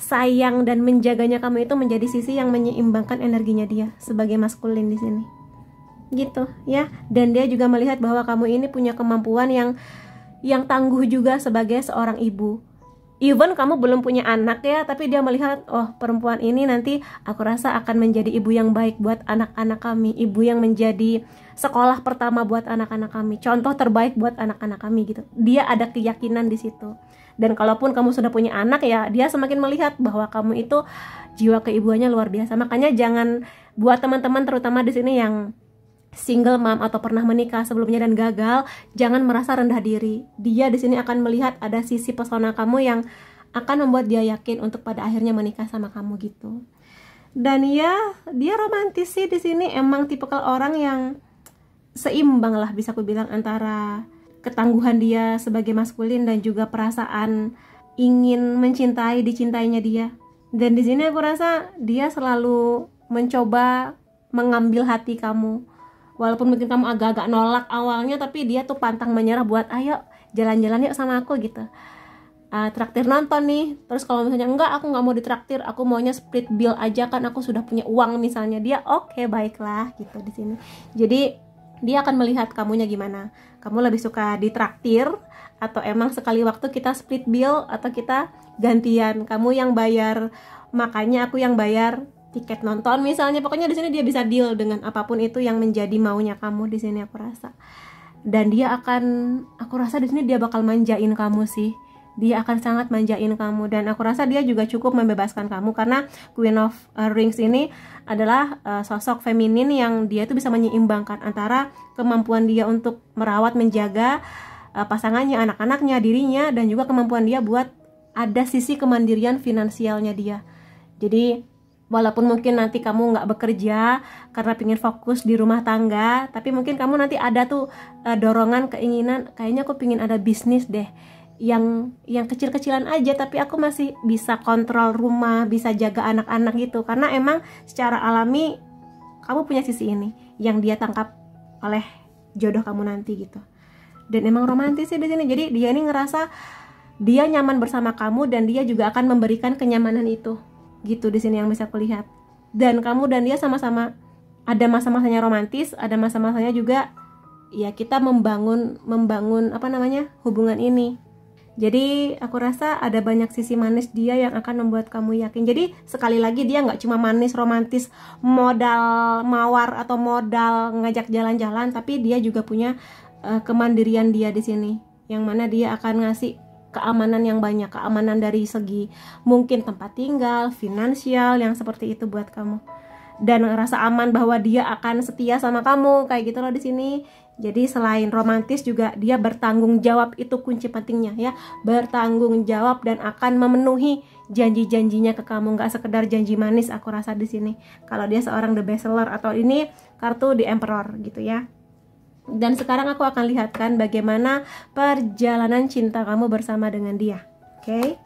A: sayang dan menjaganya kamu itu menjadi sisi yang menyeimbangkan energinya dia sebagai maskulin di sini. Gitu ya. Dan dia juga melihat bahwa kamu ini punya kemampuan yang tangguh juga sebagai seorang ibu. Even kamu belum punya anak ya, tapi dia melihat, oh perempuan ini nanti aku rasa akan menjadi ibu yang baik buat anak-anak kami, ibu yang menjadi sekolah pertama buat anak-anak kami, contoh terbaik buat anak-anak kami gitu. Dia ada keyakinan di situ. Dan kalaupun kamu sudah punya anak ya, dia semakin melihat bahwa kamu itu jiwa keibuannya luar biasa. Makanya jangan, buat teman-teman terutama di sini yang single mom atau pernah menikah sebelumnya dan gagal, jangan merasa rendah diri. Dia di sini akan melihat ada sisi pesona kamu yang akan membuat dia yakin untuk pada akhirnya menikah sama kamu gitu. Dan ya, dia romantis sih di sini, emang tipikal orang yang seimbang lah bisa aku bilang antara ketangguhan dia sebagai maskulin dan juga perasaan ingin mencintai, dicintainya dia. Dan di sini aku rasa dia selalu mencoba mengambil hati kamu. Walaupun mungkin kamu agak-agak nolak awalnya, tapi dia tuh pantang menyerah buat ayo jalan-jalan yuk sama aku gitu. Traktir nonton nih. Terus kalau misalnya enggak, aku nggak mau ditraktir, aku maunya split bill aja, kan aku sudah punya uang misalnya. Dia oke, baiklah gitu di sini. Jadi dia akan melihat kamunya gimana. Kamu lebih suka ditraktir atau emang sekali waktu kita split bill, atau kita gantian, kamu yang bayar makanya aku yang bayar tiket nonton misalnya. Pokoknya di sini dia bisa deal dengan apapun itu yang menjadi maunya kamu di sini aku rasa. Dan dia akan, aku rasa di sini dia bakal manjain kamu sih. Dia akan sangat manjain kamu, dan aku rasa dia juga cukup membebaskan kamu karena Queen of Rings ini adalah sosok feminin yang dia itu bisa menyeimbangkan antara kemampuan dia untuk merawat, menjaga pasangannya, anak-anaknya, dirinya, dan juga kemampuan dia buat ada sisi kemandirian finansialnya dia. Jadi walaupun mungkin nanti kamu nggak bekerja karena pengen fokus di rumah tangga, tapi mungkin kamu nanti ada tuh dorongan, keinginan, kayaknya aku pengen ada bisnis deh, yang kecil-kecilan aja, tapi aku masih bisa kontrol rumah, bisa jaga anak-anak gitu. Karena emang secara alami kamu punya sisi ini yang dia tangkap oleh jodoh kamu nanti gitu. Dan emang romantis sih di sini. Jadi dia ini ngerasa dia nyaman bersama kamu, dan dia juga akan memberikan kenyamanan itu. Gitu di sini yang bisa aku lihat. Dan kamu dan dia sama-sama ada masa-masanya romantis, ada masa-masanya juga ya kita membangun hubungan ini. Jadi aku rasa ada banyak sisi manis dia yang akan membuat kamu yakin. Jadi sekali lagi dia nggak cuma manis romantis modal mawar atau modal ngajak jalan-jalan, tapi dia juga punya kemandirian dia di sini, yang mana dia akan ngasih keamanan yang banyak, keamanan dari segi mungkin tempat tinggal, finansial yang seperti itu buat kamu, dan ngerasa aman bahwa dia akan setia sama kamu kayak gitu loh di sini. Jadi selain romantis juga dia bertanggung jawab, itu kunci pentingnya ya, bertanggung jawab dan akan memenuhi janji-janjinya ke kamu, nggak sekedar janji manis aku rasa di sini. Kalau dia seorang the best seller atau ini kartu the emperor gitu ya. Dan sekarang aku akan lihatkan bagaimana perjalanan cinta kamu bersama dengan dia. Oke.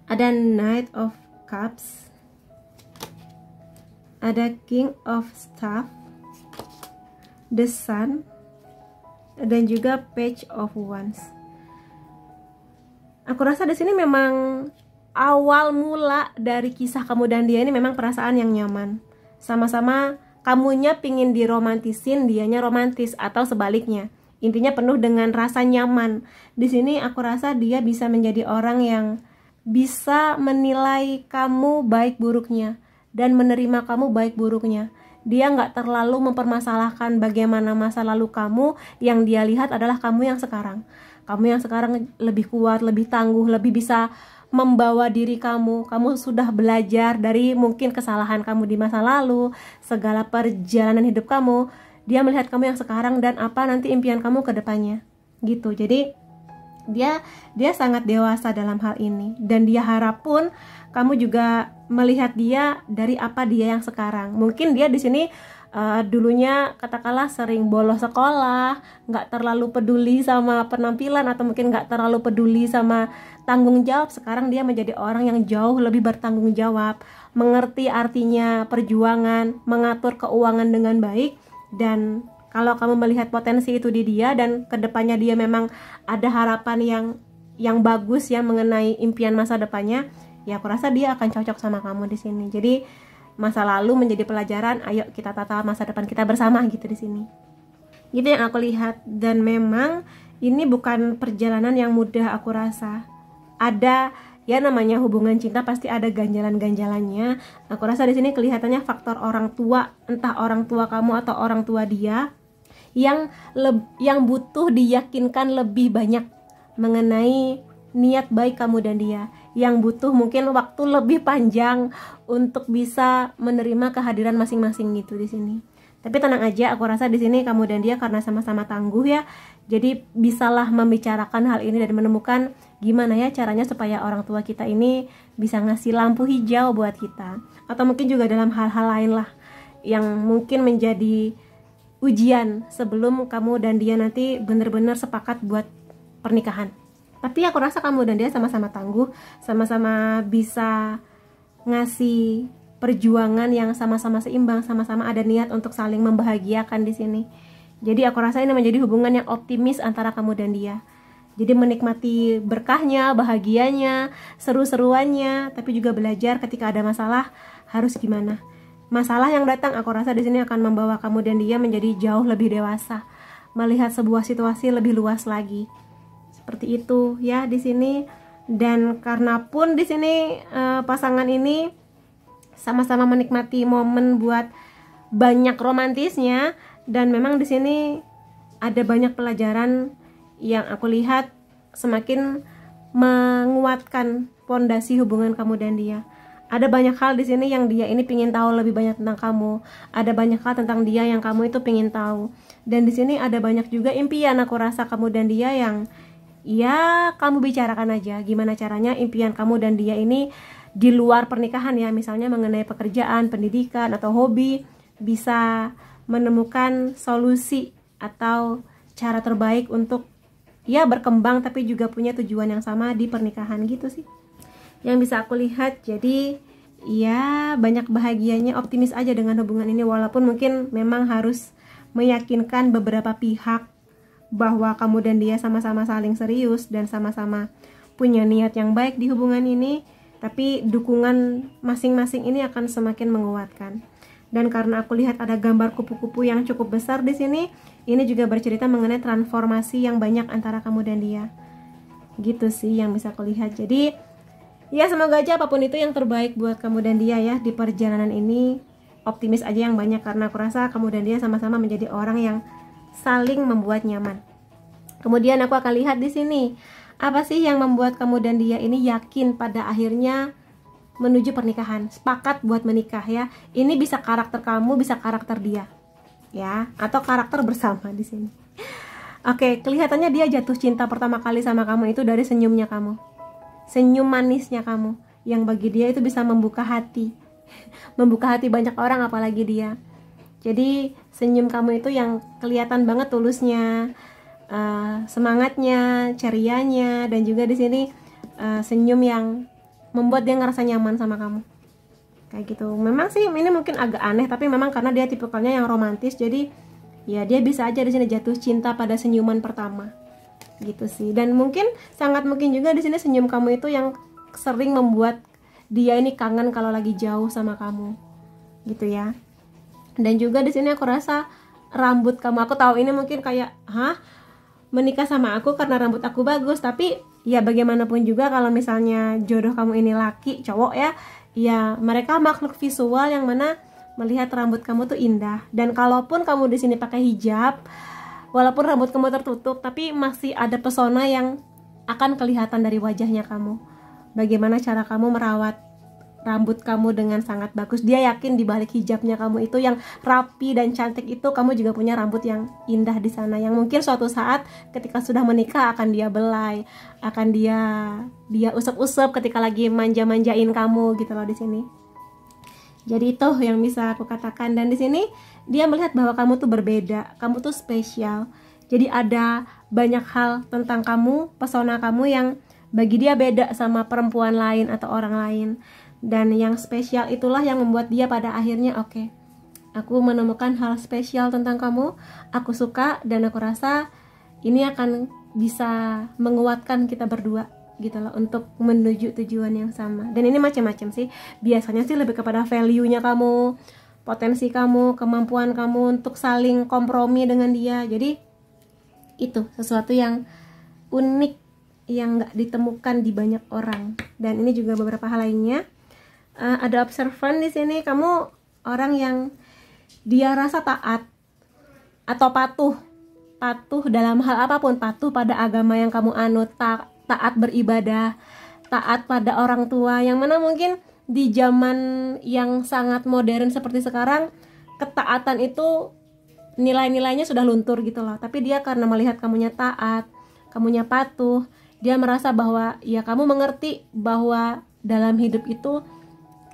A: Ada Knight of Cups, ada King of Staff, The Sun, dan juga Page of Wands. Aku rasa di sini memang awal mula dari kisah kamu dan dia ini memang perasaan yang nyaman. Sama-sama kamunya pingin diromantisin, dianya romantis, atau sebaliknya. Intinya penuh dengan rasa nyaman. Di sini aku rasa dia bisa menjadi orang yang bisa menilai kamu baik buruknya dan menerima kamu baik buruknya. Dia nggak terlalu mempermasalahkan bagaimana masa lalu kamu. Yang dia lihat adalah kamu yang sekarang. Kamu yang sekarang lebih kuat, lebih tangguh, lebih bisa membawa diri kamu. Kamu sudah belajar dari mungkin kesalahan kamu di masa lalu, segala perjalanan hidup kamu. Dia melihat kamu yang sekarang dan apa nanti impian kamu ke depannya. Gitu. Jadi dia sangat dewasa dalam hal ini, dan dia harap pun kamu juga melihat dia dari apa dia yang sekarang. Mungkin dia di sini dulunya katakanlah sering bolos sekolah, nggak terlalu peduli sama penampilan, atau mungkin nggak terlalu peduli sama tanggung jawab. Sekarang dia menjadi orang yang jauh lebih bertanggung jawab, mengerti artinya perjuangan, mengatur keuangan dengan baik. Dan kalau kamu melihat potensi itu di dia dan kedepannya dia memang ada harapan yang bagus ya mengenai impian masa depannya, ya aku rasa dia akan cocok sama kamu di sini. Jadi masa lalu menjadi pelajaran, ayo kita tata masa depan kita bersama gitu di sini. Gitu yang aku lihat, dan memang ini bukan perjalanan yang mudah aku rasa. Ada ya namanya hubungan cinta pasti ada ganjalan-ganjalannya. Aku rasa di sini kelihatannya faktor orang tua, entah orang tua kamu atau orang tua dia, yang butuh diyakinkan lebih banyak mengenai niat baik kamu dan dia, yang butuh mungkin waktu lebih panjang untuk bisa menerima kehadiran masing-masing gitu di sini. Tapi tenang aja, aku rasa di sini kamu dan dia karena sama-sama tangguh ya, jadi bisalah membicarakan hal ini dan menemukan gimana ya caranya supaya orang tua kita ini bisa ngasih lampu hijau buat kita, atau mungkin juga dalam hal-hal lain lah yang mungkin menjadi ujian sebelum kamu dan dia nanti benar-benar sepakat buat pernikahan. Tapi aku rasa kamu dan dia sama-sama tangguh, sama-sama bisa ngasih perjuangan yang sama-sama seimbang, sama-sama ada niat untuk saling membahagiakan di sini. Jadi aku rasa ini menjadi hubungan yang optimis antara kamu dan dia. Jadi menikmati berkahnya, bahagianya, seru-seruannya, tapi juga belajar ketika ada masalah harus gimana. Masalah yang datang aku rasa di sini akan membawa kamu dan dia menjadi jauh lebih dewasa, melihat sebuah situasi lebih luas lagi. Seperti itu ya di sini. Dan karena pun di sini pasangan ini sama-sama menikmati momen buat banyak romantisnya, dan memang di sini ada banyak pelajaran yang aku lihat semakin menguatkan pondasi hubungan kamu dan dia. Ada banyak hal di sini yang dia ini pingin tahu lebih banyak tentang kamu. Ada banyak hal tentang dia yang kamu itu pingin tahu. Dan di sini ada banyak juga impian aku rasa kamu dan dia yang ya kamu bicarakan aja gimana caranya impian kamu dan dia ini di luar pernikahan ya, misalnya mengenai pekerjaan, pendidikan, atau hobi, bisa menemukan solusi atau cara terbaik untuk ya berkembang tapi juga punya tujuan yang sama di pernikahan gitu sih yang bisa aku lihat. Jadi ya banyak bahagianya, optimis aja dengan hubungan ini, walaupun mungkin memang harus meyakinkan beberapa pihak bahwa kamu dan dia sama-sama saling serius dan sama-sama punya niat yang baik di hubungan ini. Tapi dukungan masing-masing ini akan semakin menguatkan. Dan karena aku lihat ada gambar kupu-kupu yang cukup besar di sini, ini juga bercerita mengenai transformasi yang banyak antara kamu dan dia. Gitu sih yang bisa aku lihat. Jadi ya semoga aja apapun itu yang terbaik buat kamu dan dia ya di perjalanan ini. Optimis aja yang banyak, karena aku rasa kamu dan dia sama-sama menjadi orang yang saling membuat nyaman. Kemudian aku akan lihat di sini, apa sih yang membuat kamu dan dia ini yakin pada akhirnya menuju pernikahan, sepakat buat menikah ya. Ini bisa karakter kamu, bisa karakter dia. Ya, atau karakter bersama di sini. Oke, kelihatannya dia jatuh cinta pertama kali sama kamu itu dari senyumnya kamu. Senyum manisnya kamu yang bagi dia itu bisa membuka hati. Membuka hati banyak orang apalagi dia. Jadi senyum kamu itu yang kelihatan banget tulusnya, semangatnya, cerianya, dan juga di sini senyum yang membuat dia ngerasa nyaman sama kamu. Kayak gitu. Memang sih ini mungkin agak aneh, tapi memang karena dia tipikalnya yang romantis, jadi ya dia bisa aja di sini jatuh cinta pada senyuman pertama. Gitu sih. Dan mungkin sangat mungkin juga di sini senyum kamu itu yang sering membuat dia ini kangen kalau lagi jauh sama kamu. Gitu ya. Dan juga di sini aku rasa rambut kamu, aku tahu ini mungkin kayak menikah sama aku karena rambut aku bagus, tapi Ya bagaimanapun juga kalau misalnya jodoh kamu ini laki, cowok ya, ya mereka makhluk visual yang mana melihat rambut kamu tuh indah. Dan kalaupun kamu di sini pakai hijab, walaupun rambut kamu tertutup, tapi masih ada pesona yang akan kelihatan dari wajahnya kamu. Bagaimana cara kamu merawat rambut kamu dengan sangat bagus. Dia yakin di balik hijabnya kamu itu yang rapi dan cantik itu, kamu juga punya rambut yang indah di sana, yang mungkin suatu saat ketika sudah menikah akan dia belai, akan dia usap-usap ketika lagi manja-manjain kamu gitu loh di sini. Jadi itu yang bisa aku katakan. Dan di sini dia melihat bahwa kamu tuh berbeda, kamu tuh spesial. Jadi ada banyak hal tentang kamu, pesona kamu yang bagi dia beda sama perempuan lain atau orang lain. Dan yang spesial itulah yang membuat dia pada akhirnya oke, aku menemukan hal spesial tentang kamu, aku suka, dan aku rasa ini akan bisa menguatkan kita berdua gitu loh, untuk menuju tujuan yang sama. Dan ini macam-macam sih, biasanya sih lebih kepada value-nya kamu, potensi kamu, kemampuan kamu untuk saling kompromi dengan dia. Jadi itu sesuatu yang unik yang nggak ditemukan di banyak orang. Dan ini juga beberapa hal lainnya. Ada observan di sini, kamu orang yang dia rasa taat atau patuh dalam hal apapun, patuh pada agama yang kamu anut, taat beribadah, taat pada orang tua, yang mana mungkin di zaman yang sangat modern seperti sekarang, ketaatan itu nilai-nilainya sudah luntur gitu loh. Tapi dia karena melihat kamunya taat, kamunya patuh, dia merasa bahwa ya kamu mengerti bahwa dalam hidup itu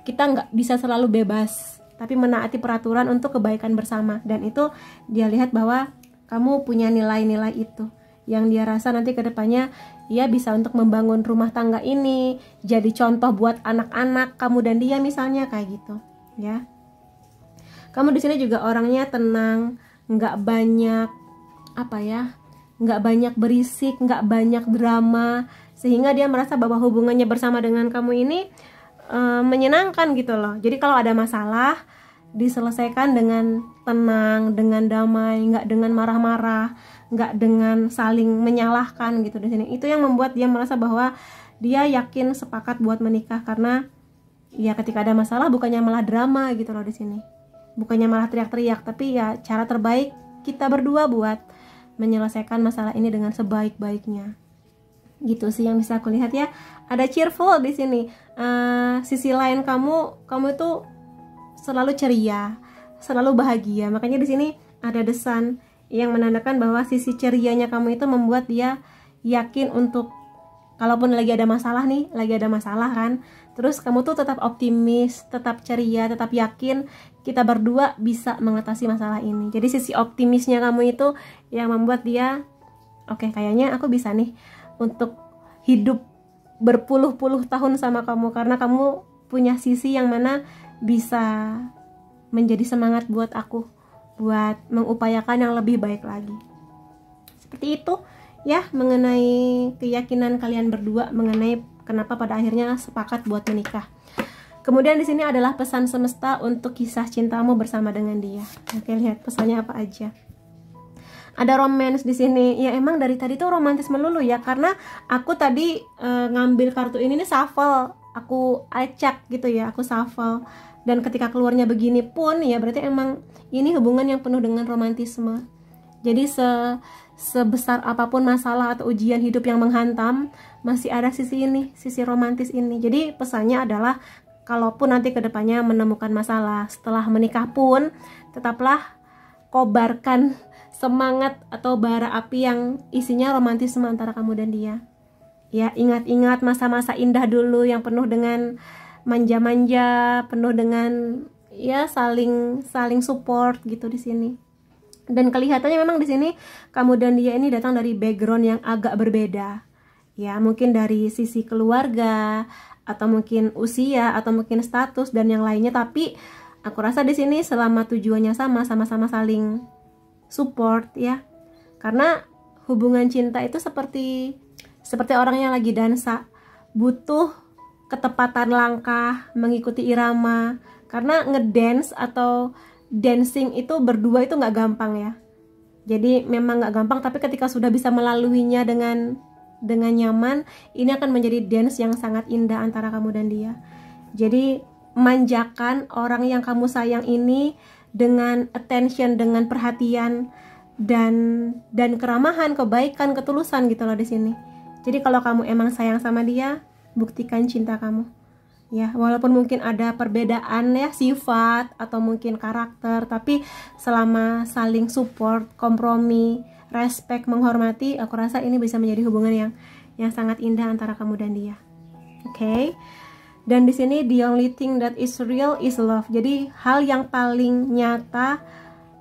A: kita nggak bisa selalu bebas, tapi menaati peraturan untuk kebaikan bersama. Dan itu dia lihat bahwa kamu punya nilai-nilai itu, yang dia rasa nanti kedepannya ia bisa untuk membangun rumah tangga ini, jadi contoh buat anak-anak kamu dan dia misalnya, kayak gitu ya. Kamu di sini juga orangnya tenang, nggak banyak nggak banyak berisik, nggak banyak drama, sehingga dia merasa bahwa hubungannya bersama dengan kamu ini menyenangkan gitu loh. Jadi kalau ada masalah diselesaikan dengan tenang, dengan damai, nggak dengan marah-marah, nggak dengan saling menyalahkan gitu di sini. Itu yang membuat dia merasa bahwa dia yakin sepakat buat menikah, karena ya ketika ada masalah bukannya malah drama gitu loh di sini, bukannya malah teriak-teriak, tapi ya cara terbaik kita berdua buat menyelesaikan masalah ini dengan sebaik-baiknya. Gitu sih yang bisa aku lihat ya. Ada cheerful di sini. Sisi lain kamu itu selalu ceria, selalu bahagia. Makanya di sini ada the sun yang menandakan bahwa sisi cerianya kamu itu membuat dia yakin untuk kalaupun lagi ada masalah kan, terus kamu tuh tetap optimis, tetap ceria, tetap yakin kita berdua bisa mengatasi masalah ini. Jadi sisi optimisnya kamu itu yang membuat dia oke, kayaknya aku bisa nih untuk hidup berpuluh-puluh tahun sama kamu, karena kamu punya sisi yang mana bisa menjadi semangat buat aku buat mengupayakan yang lebih baik lagi. Seperti itu ya mengenai keyakinan kalian berdua mengenai kenapa pada akhirnya sepakat buat menikah. Kemudian di sini adalah pesan semesta untuk kisah cintamu bersama dengan dia. Oke, lihat pesannya apa aja. Ada romance di sini. Ya emang dari tadi tuh romantis melulu ya, karena aku tadi ngambil kartu ini nih shuffle, aku acak gitu ya, aku shuffle. Dan ketika keluarnya begini pun ya berarti emang ini hubungan yang penuh dengan romantisme. Jadi sebesar apapun masalah atau ujian hidup yang menghantam, masih ada sisi ini, sisi romantis ini. Jadi pesannya adalah kalaupun nanti kedepannya menemukan masalah setelah menikah pun, tetaplah kobarkan semangat atau bara api yang isinya romantisme antara kamu dan dia. Ya, ingat-ingat masa-masa indah dulu yang penuh dengan manja-manja, penuh dengan ya saling support gitu di sini. Dan kelihatannya memang di sini kamu dan dia ini datang dari background yang agak berbeda. Ya, mungkin dari sisi keluarga atau mungkin usia atau mungkin status dan yang lainnya, tapi aku rasa di sini selama tujuannya sama-sama saling support ya. Karena hubungan cinta itu seperti orang yang lagi dansa, butuh ketepatan langkah, mengikuti irama. Karena ngedance atau dancing itu berdua itu nggak gampang ya. Jadi memang nggak gampang, tapi ketika sudah bisa melaluinya dengan dengan nyaman, ini akan menjadi dance yang sangat indah antara kamu dan dia. Jadi manjakan orang yang kamu sayang ini dengan attention, dengan perhatian dan keramahan, kebaikan, ketulusan gitu loh di sini. Jadi kalau kamu emang sayang sama dia, buktikan cinta kamu. Ya, walaupun mungkin ada perbedaan ya sifat atau mungkin karakter, tapi selama saling support, kompromi, respect, menghormati, aku rasa ini bisa menjadi hubungan yang sangat indah antara kamu dan dia. Oke. Dan di sini the only thing that is real is love. Jadi hal yang paling nyata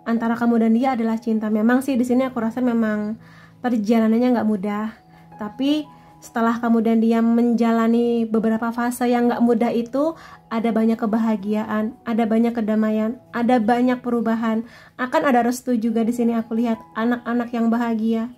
A: antara kamu dan dia adalah cinta. Memang sih di sini aku rasa memang perjalanannya nggak mudah, tapi setelah kamu dan dia menjalani beberapa fase yang gak mudah itu, ada banyak kebahagiaan, ada banyak kedamaian, ada banyak perubahan. Akan ada restu juga di sini aku lihat anak-anak yang bahagia.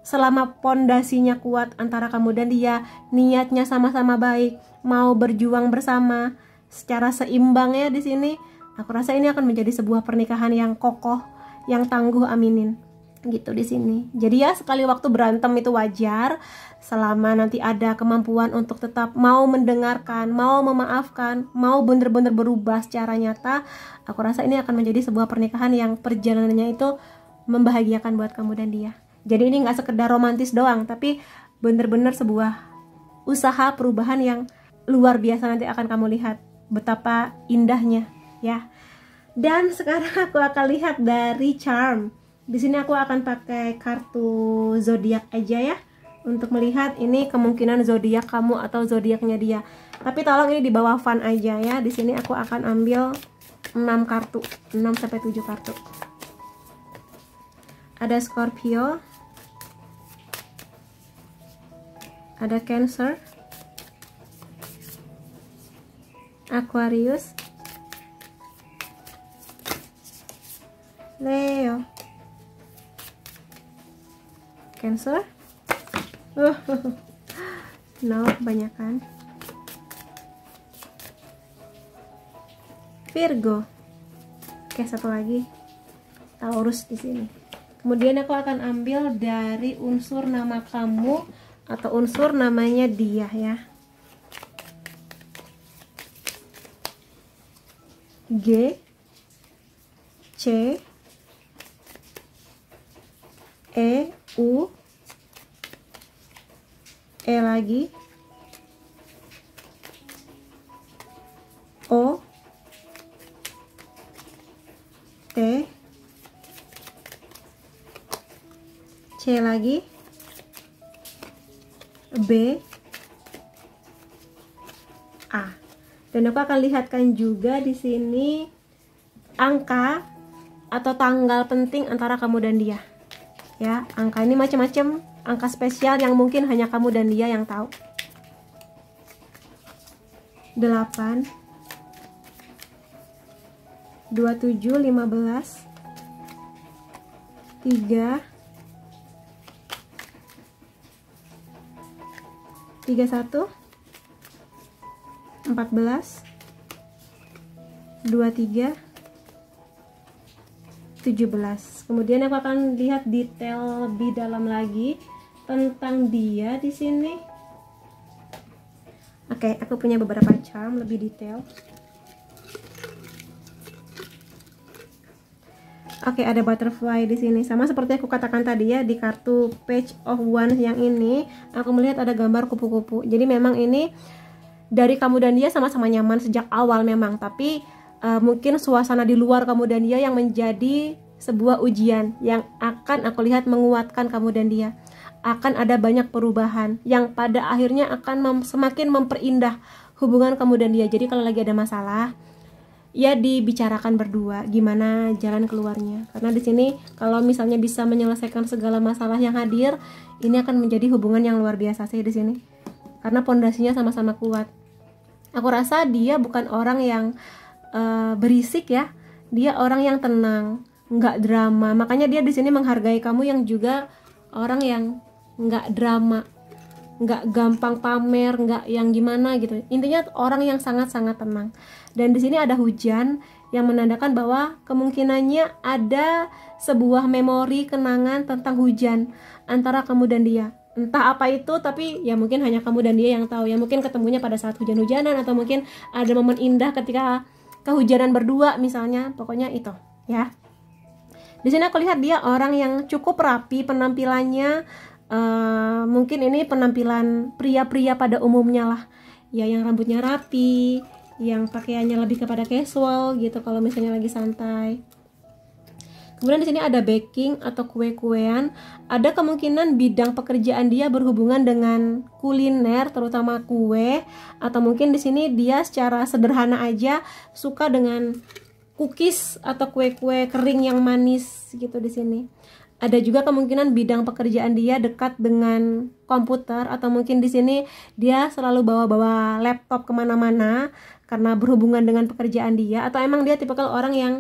A: Selama pondasinya kuat antara kamu dan dia, niatnya sama-sama baik, mau berjuang bersama secara seimbang ya di sini. Aku rasa ini akan menjadi sebuah pernikahan yang kokoh, yang tangguh, aminin. Gitu di sini. Jadi ya sekali waktu berantem itu wajar, selama nanti ada kemampuan untuk tetap mau mendengarkan, mau memaafkan, mau bener-bener berubah secara nyata, aku rasa ini akan menjadi sebuah pernikahan yang perjalanannya itu membahagiakan buat kamu dan dia. Jadi ini nggak sekedar romantis doang, tapi bener-bener sebuah usaha perubahan yang luar biasa. Nanti akan kamu lihat betapa indahnya ya. Dan sekarang aku akan lihat dari charm. Di sini aku akan pakai kartu zodiak aja ya, untuk melihat ini kemungkinan zodiak kamu atau zodiaknya dia. Tapi tolong ini di bawah fun aja ya. Di sini aku akan ambil 6 kartu, 6 sampai 7 kartu. Ada Scorpio, ada Cancer, Aquarius, Leo, Cancer, no, kebanyakan, Virgo, oke satu lagi, Taurus di sini. Kemudian aku akan ambil dari unsur nama kamu atau unsur namanya dia ya. G, C, E, U, E lagi, O, T, C lagi, B, A. Dan aku akan lihatkan juga di sini angka atau tanggal penting antara kamu dan dia. Ya, angka ini macam-macam, angka spesial yang mungkin hanya kamu dan dia yang tahu. 8, 27, 15, 3, 31, 14, 23, 17. Kemudian aku akan lihat detail lebih dalam lagi tentang dia di sini. Oke, aku punya beberapa charm lebih detail. Oke, ada butterfly di sini. Sama seperti aku katakan tadi ya, di kartu Page of Wands yang ini, aku melihat ada gambar kupu-kupu. Jadi memang ini dari kamu dan dia sama-sama nyaman sejak awal memang, tapi mungkin suasana di luar kamu dan dia yang menjadi sebuah ujian yang akan aku lihat menguatkan kamu dan dia. Akan ada banyak perubahan yang pada akhirnya akan semakin memperindah hubungan kamu dan dia. Jadi kalau lagi ada masalah, ya dibicarakan berdua gimana jalan keluarnya. Karena di sini kalau misalnya bisa menyelesaikan segala masalah yang hadir, ini akan menjadi hubungan yang luar biasa sih di sini. Karena pondasinya sama-sama kuat. Aku rasa dia bukan orang yang berisik ya. Dia orang yang tenang, nggak drama. Makanya dia di sini menghargai kamu yang juga orang yang nggak drama, nggak gampang pamer, nggak yang gimana gitu. Intinya orang yang sangat-sangat tenang. Dan di sini ada hujan yang menandakan bahwa kemungkinannya ada sebuah memori kenangan tentang hujan antara kamu dan dia. entah apa itu, tapi ya mungkin hanya kamu dan dia yang tahu. Ya mungkin ketemunya pada saat hujan-hujanan, atau mungkin ada momen indah ketika kehujanan berdua misalnya. Pokoknya itu ya. Di sini aku lihat dia orang yang cukup rapi penampilannya. Mungkin ini penampilan pria-pria pada umumnya lah ya, yang rambutnya rapi, yang pakaiannya lebih kepada casual gitu kalau misalnya lagi santai. Kemudian di sini ada baking atau kue-kuean. Ada kemungkinan bidang pekerjaan dia berhubungan dengan kuliner, terutama kue, atau mungkin di sini dia secara sederhana aja suka dengan cookies atau kue-kue kering yang manis gitu di sini. Ada juga kemungkinan bidang pekerjaan dia dekat dengan komputer, atau mungkin di sini dia selalu bawa-bawa laptop kemana-mana karena berhubungan dengan pekerjaan dia, atau emang dia tipikal orang yang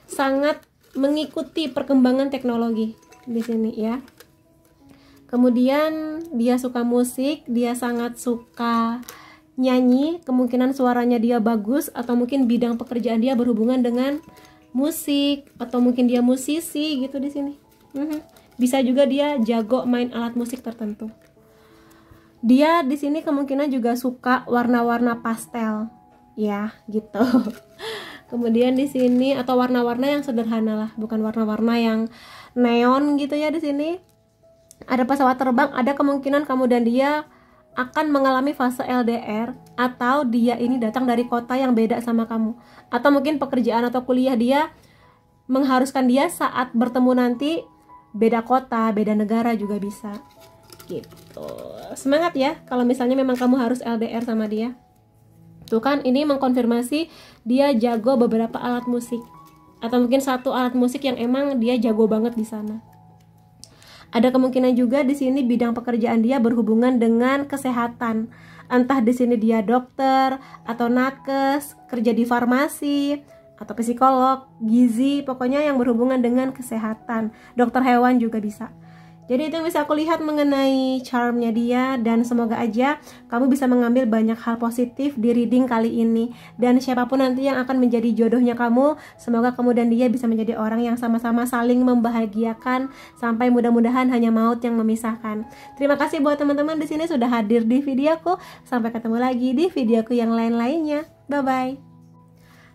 A: sangat mengikuti perkembangan teknologi di sini ya. Kemudian dia suka musik, dia sangat suka nyanyi, kemungkinan suaranya dia bagus, atau mungkin bidang pekerjaan dia berhubungan dengan musik, atau mungkin dia musisi gitu di sini. Bisa juga dia jago main alat musik tertentu. Dia di sini kemungkinan juga suka warna-warna pastel ya gitu. Kemudian di sini atau warna-warna yang sederhana lah, bukan warna-warna yang neon gitu ya. Di sini ada pesawat terbang, ada kemungkinan kamu dan dia akan mengalami fase LDR, atau dia ini datang dari kota yang beda sama kamu, atau mungkin pekerjaan atau kuliah dia mengharuskan dia saat bertemu nanti beda kota, beda negara juga bisa gitu. Semangat ya kalau misalnya memang kamu harus LDR sama dia. Tuh kan, ini mengkonfirmasi dia jago beberapa alat musik, atau mungkin satu alat musik yang emang dia jago banget di sana. Ada kemungkinan juga di sini bidang pekerjaan dia berhubungan dengan kesehatan. Entah di sini dia dokter atau nakes, kerja di farmasi atau psikolog, gizi, pokoknya yang berhubungan dengan kesehatan. Dokter hewan juga bisa. Jadi itu yang bisa aku lihat mengenai charmnya dia, dan semoga aja kamu bisa mengambil banyak hal positif di reading kali ini. Dan siapapun nanti yang akan menjadi jodohnya kamu, semoga kamu dan dia bisa menjadi orang yang sama-sama saling membahagiakan, sampai mudah-mudahan hanya maut yang memisahkan. Terima kasih buat teman-teman di sini sudah hadir di videoku. Sampai ketemu lagi di videoku yang lain-lainnya. Bye-bye.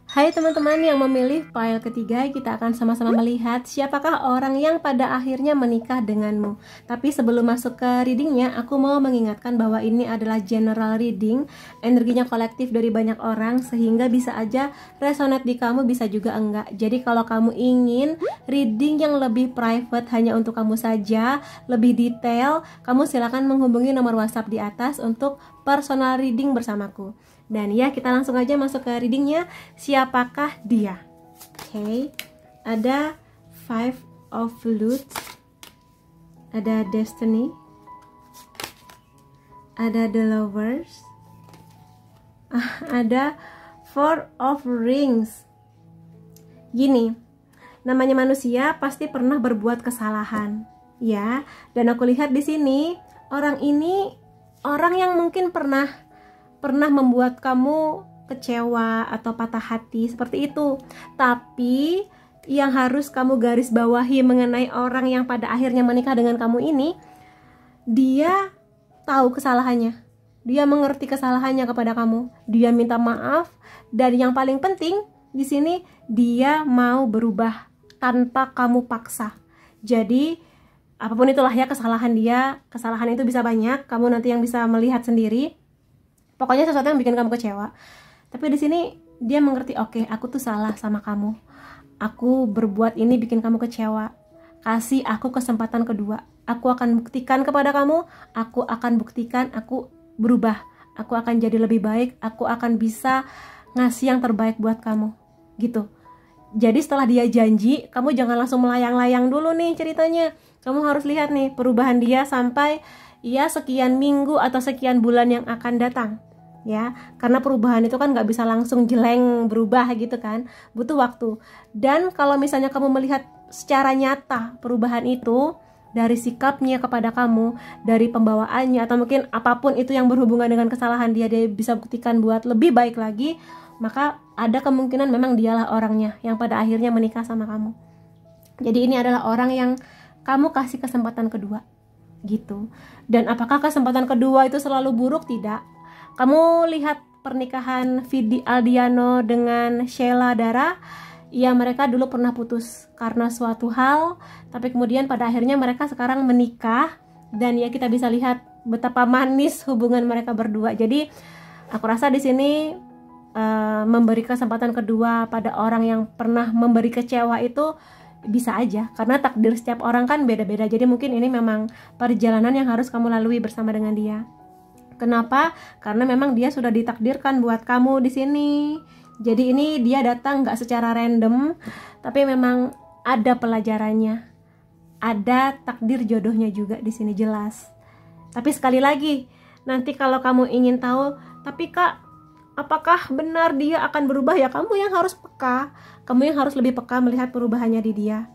A: Hai teman-teman yang memilih file ketiga, kita akan sama-sama melihat siapakah orang yang pada akhirnya menikah denganmu. Tapi sebelum masuk ke readingnya, aku mau mengingatkan bahwa ini adalah general reading, energinya kolektif dari banyak orang, sehingga bisa aja resonate di kamu, bisa juga enggak. Jadi kalau kamu ingin reading yang lebih private hanya untuk kamu saja, lebih detail, kamu silakan menghubungi nomor WhatsApp di atas untuk personal reading bersamaku. Dan ya, kita langsung aja masuk ke readingnya. Siapakah dia? Oke, ada Five of Flutes, ada Destiny, ada The Lovers, ada Four of Rings. Gini, namanya manusia pasti pernah berbuat kesalahan, ya. Dan aku lihat di sini orang ini orang yang mungkin pernah membuat kamu kecewa atau patah hati seperti itu. Tapi yang harus kamu garis bawahi mengenai orang yang pada akhirnya menikah dengan kamu ini, dia tahu kesalahannya, dia mengerti kesalahannya kepada kamu, dia minta maaf, dan yang paling penting di sini dia mau berubah tanpa kamu paksa. Jadi apapun itulah ya kesalahan dia, kesalahan itu bisa banyak, kamu nanti yang bisa melihat sendiri. Pokoknya sesuatu yang bikin kamu kecewa. Tapi di sini dia mengerti, oke, aku tuh salah sama kamu. Aku berbuat ini bikin kamu kecewa. Kasih aku kesempatan kedua. Aku akan buktikan kepada kamu, aku akan buktikan aku berubah. Aku akan jadi lebih baik, aku akan bisa ngasih yang terbaik buat kamu. Gitu. Jadi setelah dia janji, kamu jangan langsung melayang-layang dulu nih ceritanya. Kamu harus lihat nih perubahan dia sampai ya sekian minggu atau sekian bulan yang akan datang. Ya, karena perubahan itu kan nggak bisa langsung jeleng berubah gitu kan, butuh waktu. Dan kalau misalnya kamu melihat secara nyata perubahan itu dari sikapnya kepada kamu, dari pembawaannya, atau mungkin apapun itu yang berhubungan dengan kesalahan dia bisa buktikan buat lebih baik lagi, maka ada kemungkinan memang dialah orangnya yang pada akhirnya menikah sama kamu. Jadi ini adalah orang yang kamu kasih kesempatan kedua. gitu. Dan apakah kesempatan kedua itu selalu buruk? Tidak. Kamu lihat pernikahan Vidi Aldiano dengan Sheila Dara, ya mereka dulu pernah putus karena suatu hal, tapi kemudian pada akhirnya mereka sekarang menikah, dan ya kita bisa lihat betapa manis hubungan mereka berdua. Jadi aku rasa di sini memberi kesempatan kedua pada orang yang pernah memberi kecewa itu bisa aja, karena takdir setiap orang kan beda-beda. Jadi mungkin ini memang perjalanan yang harus kamu lalui bersama dengan dia. Kenapa? Karena memang dia sudah ditakdirkan buat kamu di sini. Jadi ini dia datang nggak secara random, tapi memang ada pelajarannya, ada takdir jodohnya juga di sini jelas. Tapi sekali lagi, nanti kalau kamu ingin tahu, tapi Kak, apakah benar dia akan berubah? Ya kamu yang harus peka, kamu yang harus lebih peka melihat perubahannya di dia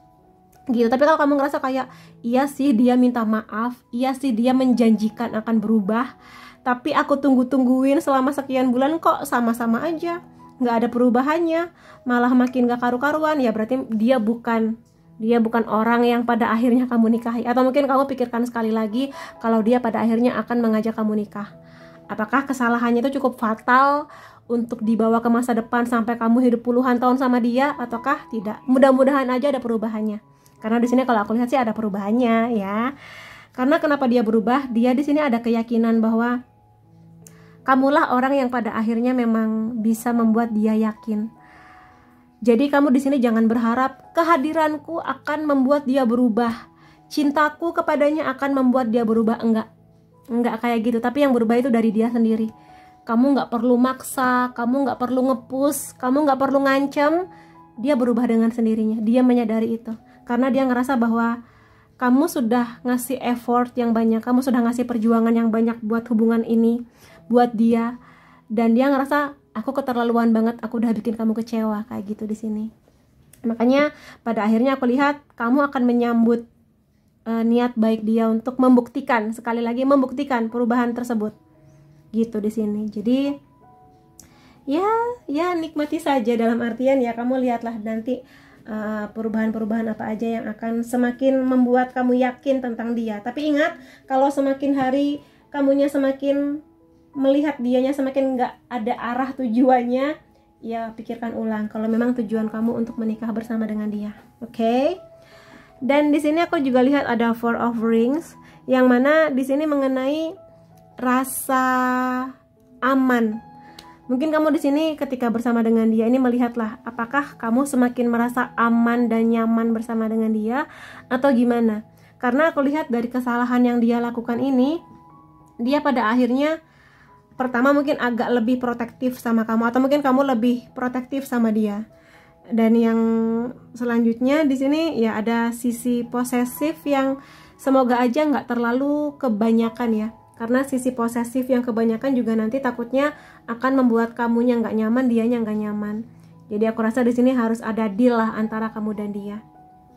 A: gitu. Tapi kalau kamu ngerasa kayak iya sih dia minta maaf, iya sih dia menjanjikan akan berubah, tapi aku tungguin selama sekian bulan kok sama-sama aja, nggak ada perubahannya, malah makin gak karu-karuan, ya berarti dia bukan orang yang pada akhirnya kamu nikahi. Atau mungkin kamu pikirkan sekali lagi kalau dia pada akhirnya akan mengajak kamu nikah. Apakah kesalahannya itu cukup fatal untuk dibawa ke masa depan sampai kamu hidup puluhan tahun sama dia, ataukah tidak? Mudah-mudahan aja ada perubahannya. Karena di sini kalau aku lihat sih ada perubahannya ya. Karena kenapa dia berubah? Dia di sini ada keyakinan bahwa kamulah orang yang pada akhirnya memang bisa membuat dia yakin. Jadi kamu di sini jangan berharap kehadiranku akan membuat dia berubah, cintaku kepadanya akan membuat dia berubah. Enggak kayak gitu. Tapi yang berubah itu dari dia sendiri. Kamu nggak perlu maksa, kamu nggak perlu nge-push, kamu nggak perlu ngancam. Dia berubah dengan sendirinya. Dia menyadari itu karena dia ngerasa bahwa kamu sudah ngasih effort yang banyak, kamu sudah ngasih perjuangan yang banyak buat hubungan ini, buat dia, dan dia ngerasa aku keterlaluan banget, aku udah bikin kamu kecewa kayak gitu di sini. Makanya pada akhirnya aku lihat kamu akan menyambut niat baik dia untuk membuktikan, sekali lagi membuktikan perubahan tersebut gitu di sini. Jadi ya nikmati saja, dalam artian ya kamu lihatlah nanti perubahan-perubahan apa aja yang akan semakin membuat kamu yakin tentang dia. Tapi ingat, kalau semakin hari kamunya semakin melihat dianya semakin nggak ada arah tujuannya, ya pikirkan ulang kalau memang tujuan kamu untuk menikah bersama dengan dia. Oke? Dan di sini aku juga lihat ada Four of Rings, yang mana di sini mengenai rasa aman. Mungkin kamu di sini ketika bersama dengan dia ini melihatlah apakah kamu semakin merasa aman dan nyaman bersama dengan dia atau gimana. Karena aku lihat dari kesalahan yang dia lakukan ini, dia pada akhirnya pertama mungkin agak lebih protektif sama kamu, atau mungkin kamu lebih protektif sama dia. Dan yang selanjutnya di sini ya ada sisi posesif yang semoga aja nggak terlalu kebanyakan ya. Karena sisi posesif yang kebanyakan juga nanti takutnya akan membuat kamunya nggak nyaman, dianya nggak nyaman. Jadi aku rasa di sini harus ada deal lah antara kamu dan dia.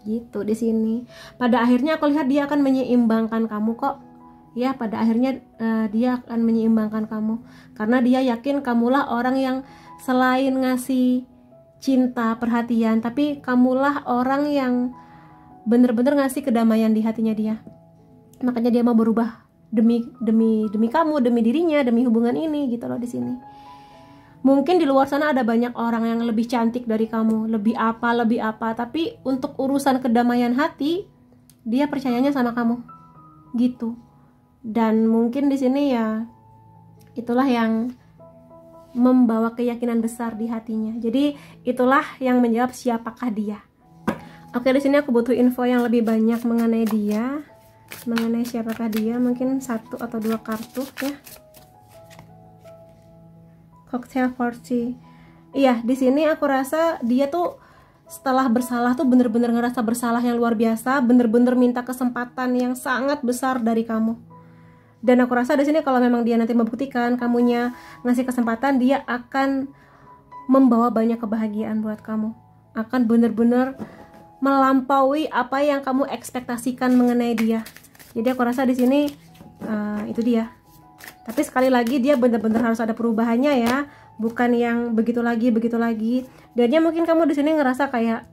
A: Gitu di sini. Pada akhirnya aku lihat dia akan menyeimbangkan kamu kok. Ya, pada akhirnya dia akan menyeimbangkan kamu. Karena dia yakin kamulah orang yang selain ngasih cinta, perhatian, tapi kamulah orang yang bener-bener ngasih kedamaian di hatinya dia. Makanya dia mau berubah demi kamu, demi dirinya, demi hubungan ini gitu loh di sini. Mungkin di luar sana ada banyak orang yang lebih cantik dari kamu, lebih apa, tapi untuk urusan kedamaian hati dia percayanya sama kamu. Gitu. Dan mungkin di sini ya itulah yang membawa keyakinan besar di hatinya. Jadi itulah yang menjawab siapakah dia. Oke, di sini aku butuh info yang lebih banyak mengenai dia. Mengenai siapakah dia, mungkin 1 atau 2 kartu ya. Cocktail party. Iya, di sini aku rasa dia tuh setelah bersalah tuh bener-bener ngerasa bersalah yang luar biasa, bener-bener minta kesempatan yang sangat besar dari kamu. Dan aku rasa di sini kalau memang dia nanti membuktikan kamunya ngasih kesempatan, dia akan membawa banyak kebahagiaan buat kamu. Akan bener-bener melampaui apa yang kamu ekspektasikan mengenai dia. Jadi aku rasa di sini itu dia. Tapi sekali lagi dia benar-benar harus ada perubahannya ya, bukan yang begitu lagi. Dan ya mungkin kamu di sini ngerasa kayak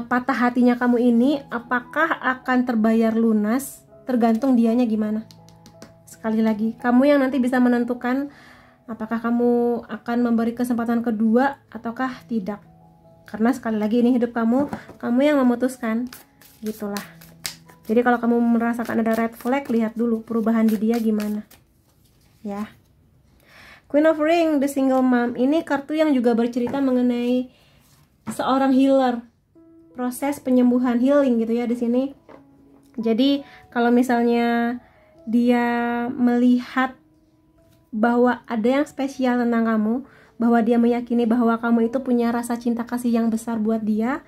A: patah hatinya kamu ini apakah akan terbayar lunas tergantung dianya gimana. Sekali lagi, kamu yang nanti bisa menentukan apakah kamu akan memberi kesempatan kedua ataukah tidak. Karena sekali lagi ini hidup kamu yang memutuskan, gitulah. Jadi kalau kamu merasakan ada red flag, lihat dulu perubahan di dia gimana. Ya. Queen of Ring, the single mom, ini kartu yang juga bercerita mengenai seorang healer, proses penyembuhan, healing gitu ya di sini. Jadi kalau misalnya dia melihat bahwa ada yang spesial tentang kamu, bahwa dia meyakini bahwa kamu itu punya rasa cinta kasih yang besar buat dia,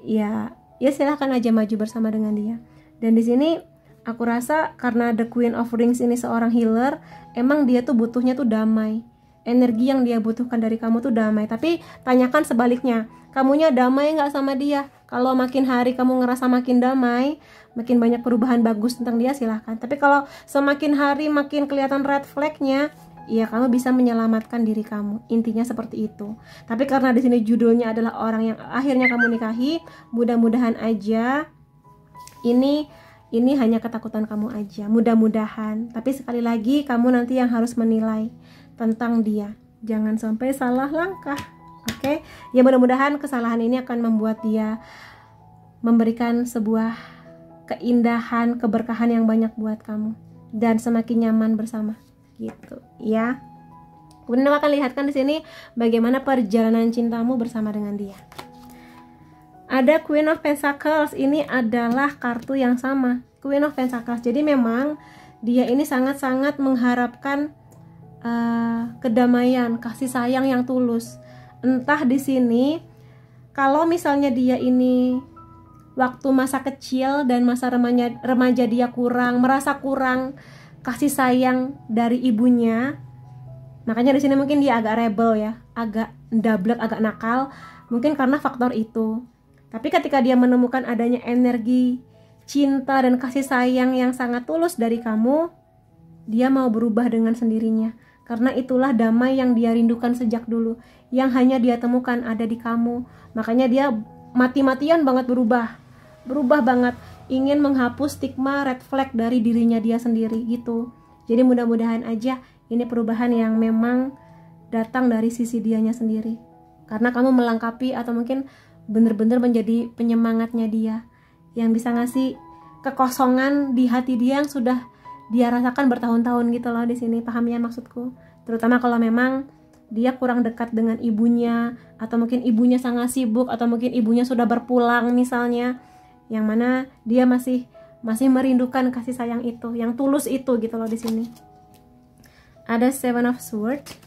A: ya silahkan aja maju bersama dengan dia. Dan di sini aku rasa karena the Queen of Rings ini seorang healer, emang dia tuh butuhnya tuh damai. Energi yang dia butuhkan dari kamu tuh damai. Tapi tanyakan sebaliknya, kamunya damai nggak sama dia? Kalau makin hari kamu ngerasa makin damai, makin banyak perubahan bagus tentang dia, silahkan. Tapi kalau semakin hari makin kelihatan red flagnya, ya kamu bisa menyelamatkan diri kamu. Intinya seperti itu. Tapi karena di sini judulnya adalah orang yang akhirnya kamu nikahi, mudah-mudahan aja ini hanya ketakutan kamu aja. Mudah-mudahan. Tapi sekali lagi kamu nanti yang harus menilai tentang dia. Jangan sampai salah langkah. Oke? Ya mudah-mudahan kesalahan ini akan membuat dia memberikan sebuah keindahan, keberkahan yang banyak buat kamu dan semakin nyaman bersama gitu ya. Kemudian aku akan lihatkan di sini bagaimana perjalanan cintamu bersama dengan dia. Ada Queen of Pentacles, ini adalah kartu yang sama, Queen of Pentacles. Jadi memang dia ini sangat-sangat mengharapkan kedamaian, kasih sayang yang tulus. Entah di sini kalau misalnya dia ini waktu masa kecil dan masa remaja dia merasa kurang kasih sayang dari ibunya. Makanya di sini mungkin dia agak rebel ya, agak ndablek, agak nakal, mungkin karena faktor itu. Tapi ketika dia menemukan adanya energi cinta dan kasih sayang yang sangat tulus dari kamu, dia mau berubah dengan sendirinya. Karena itulah damai yang dia rindukan sejak dulu, yang hanya dia temukan ada di kamu. Makanya dia mati-matian banget berubah banget, ingin menghapus stigma red flag dari dirinya dia sendiri gitu. Jadi mudah-mudahan aja ini perubahan yang memang datang dari sisi dianya sendiri, karena kamu melengkapi atau mungkin bener-bener menjadi penyemangatnya dia, yang bisa ngasih kekosongan di hati dia yang sudah dia rasakan bertahun-tahun gitu loh. Di sini paham ya maksudku, terutama kalau memang dia kurang dekat dengan ibunya, atau mungkin ibunya sangat sibuk, atau mungkin ibunya sudah berpulang misalnya, yang mana dia masih merindukan kasih sayang itu, yang tulus itu gitu loh. Di sini ada Seven of Swords,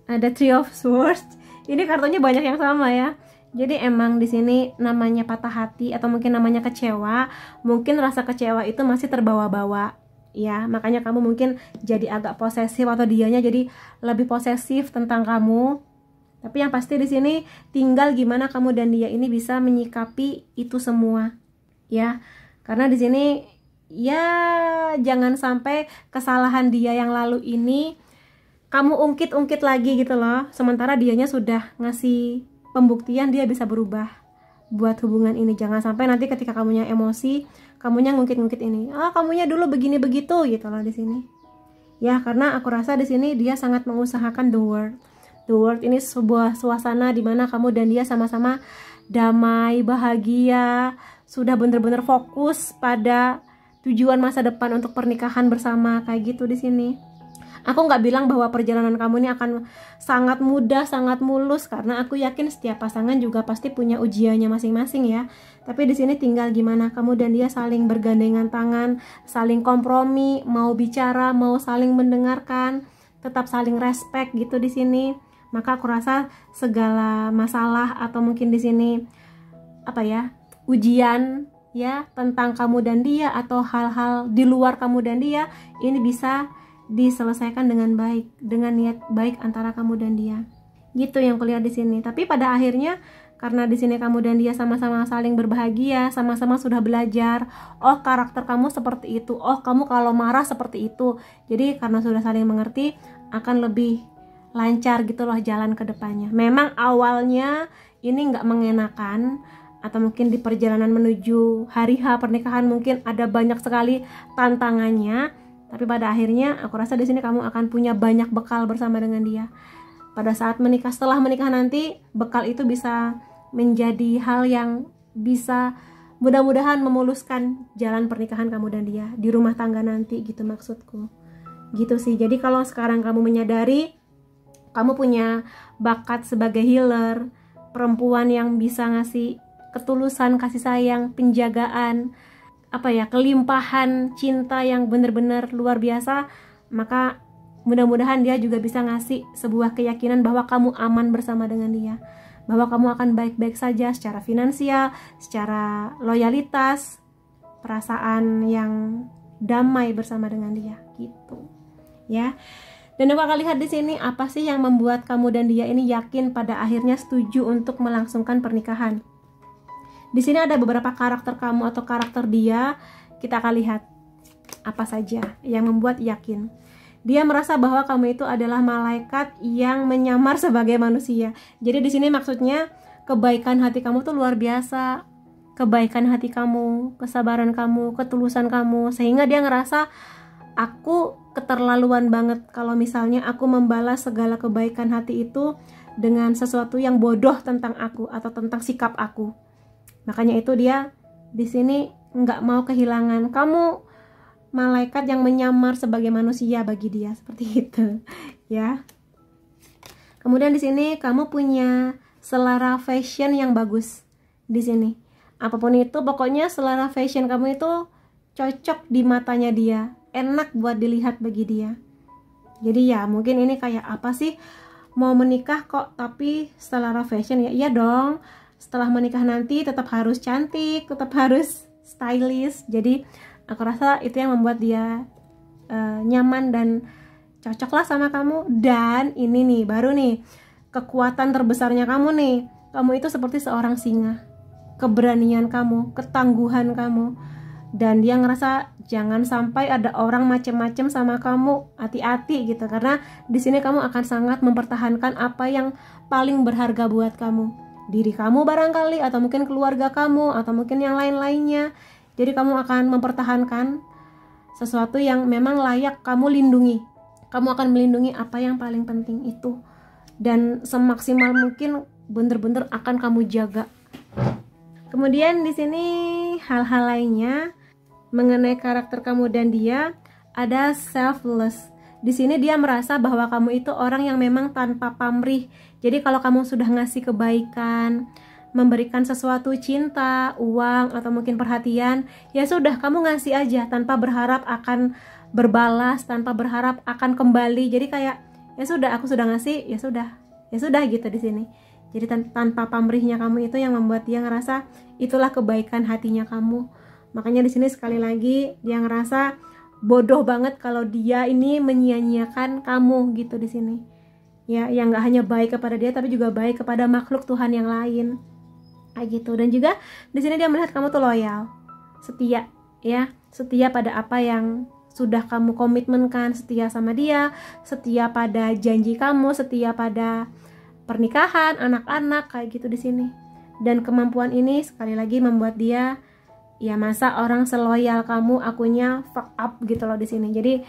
A: ada Three of Swords. Ini kartunya banyak yang sama ya. Jadi emang di sini namanya patah hati atau mungkin namanya kecewa, mungkin rasa kecewa itu masih terbawa-bawa ya. Makanya kamu mungkin jadi agak posesif, atau dianya jadi lebih posesif tentang kamu. Tapi yang pasti di sini tinggal gimana kamu dan dia ini bisa menyikapi itu semua ya. Karena di sini ya jangan sampai kesalahan dia yang lalu ini kamu ungkit-ungkit lagi gitu loh. Sementara dianya sudah ngasih pembuktian dia bisa berubah buat hubungan ini. Jangan sampai nanti ketika kamunya emosi, kamunya ngungkit-ngungkit ini. Kamunya dulu begini begitu gitu loh di sini. Ya, karena aku rasa di sini dia sangat mengusahakan the world. The world ini sebuah suasana di mana kamu dan dia sama-sama damai, bahagia, sudah bener-bener fokus pada tujuan masa depan untuk pernikahan bersama kayak gitu di sini. Aku nggak bilang bahwa perjalanan kamu ini akan sangat mudah, sangat mulus, karena aku yakin setiap pasangan juga pasti punya ujiannya masing-masing ya. Tapi di sini tinggal gimana kamu dan dia saling bergandengan tangan, saling kompromi, mau bicara, mau saling mendengarkan, tetap saling respect gitu di sini. Maka aku rasa segala masalah atau mungkin di sini ujian ya tentang kamu dan dia, atau hal-hal di luar kamu dan dia, ini bisa diselesaikan dengan baik, dengan niat baik antara kamu dan dia. Gitu yang kulihat di sini. Tapi pada akhirnya karena di sini kamu dan dia sama-sama saling berbahagia, sama-sama sudah belajar, oh karakter kamu seperti itu, oh kamu kalau marah seperti itu. Jadi karena sudah saling mengerti, akan lebih lancar gitu loh jalan ke depannya. Memang awalnya ini nggak mengenakan, atau mungkin di perjalanan menuju hari H pernikahan mungkin ada banyak sekali tantangannya, tapi pada akhirnya aku rasa di sini kamu akan punya banyak bekal bersama dengan dia. Pada saat menikah, setelah menikah nanti, bekal itu bisa menjadi hal yang bisa mudah-mudahan memuluskan jalan pernikahan kamu dan dia di rumah tangga nanti, gitu maksudku. Gitu sih. Jadi kalau sekarang kamu menyadari kamu punya bakat sebagai healer, perempuan yang bisa ngasih ketulusan, kasih sayang, penjagaan, kelimpahan cinta yang benar-benar luar biasa, maka mudah-mudahan dia juga bisa ngasih sebuah keyakinan bahwa kamu aman bersama dengan dia, bahwa kamu akan baik-baik saja secara finansial, secara loyalitas, perasaan yang damai bersama dengan dia, gitu ya. Dan aku akan lihat di sini apa sih yang membuat kamu dan dia ini yakin pada akhirnya setuju untuk melangsungkan pernikahan. Di sini ada beberapa karakter kamu atau karakter dia. Kita akan lihat apa saja yang membuat yakin. Dia merasa bahwa kamu itu adalah malaikat yang menyamar sebagai manusia. Jadi di sini maksudnya kebaikan hati kamu tuh luar biasa. Kebaikan hati kamu, kesabaran kamu, ketulusan kamu, sehingga dia ngerasa aku keterlaluan banget kalau misalnya aku membalas segala kebaikan hati itu dengan sesuatu yang bodoh tentang aku atau tentang sikap aku. Makanya itu dia di sini nggak mau kehilangan kamu, malaikat yang menyamar sebagai manusia bagi dia, seperti itu ya. Kemudian di sini kamu punya selera fashion yang bagus. Di sini apapun itu, pokoknya selera fashion kamu itu cocok di matanya dia, enak buat dilihat bagi dia. Jadi ya mungkin ini kayak apa sih, mau menikah kok tapi selera fashion ya, iya dong, setelah menikah nanti tetap harus cantik, tetap harus stylish. Jadi aku rasa itu yang membuat dia nyaman dan cocok lah sama kamu. Dan ini nih baru nih kekuatan terbesarnya kamu nih, kamu itu seperti seorang singa, keberanian kamu, ketangguhan kamu. Dan dia ngerasa jangan sampai ada orang macem-macem sama kamu, hati-hati gitu, karena di sini kamu akan sangat mempertahankan apa yang paling berharga buat kamu, diri kamu barangkali, atau mungkin keluarga kamu, atau mungkin yang lain-lainnya. Jadi kamu akan mempertahankan sesuatu yang memang layak kamu lindungi. Kamu akan melindungi apa yang paling penting itu, dan semaksimal mungkin bener-bener akan kamu jaga. Kemudian di sini hal-hal lainnya mengenai karakter kamu dan dia, ada selfless. Di sini dia merasa bahwa kamu itu orang yang memang tanpa pamrih. Jadi kalau kamu sudah ngasih kebaikan, memberikan sesuatu, cinta, uang, atau mungkin perhatian, ya sudah kamu ngasih aja tanpa berharap akan berbalas, tanpa berharap akan kembali. Jadi kayak ya sudah, aku sudah ngasih, ya sudah gitu di sini. Jadi tanpa pamrihnya kamu itu yang membuat dia ngerasa itulah kebaikan hatinya kamu. Makanya di sini sekali lagi dia ngerasa bodoh banget kalau dia ini menyia-nyiakan kamu gitu di sini. Ya, yang nggak hanya baik kepada dia tapi juga baik kepada makhluk Tuhan yang lain. Kayak gitu. Dan juga di sini dia melihat kamu tuh loyal, setia, ya, setia pada apa yang sudah kamu komitmenkan, setia sama dia, setia pada janji kamu, setia pada pernikahan, anak-anak, kayak gitu di sini. Dan kemampuan ini sekali lagi membuat dia, ya masa orang seloyal kamu akunya fuck up gitu loh di sini. Jadi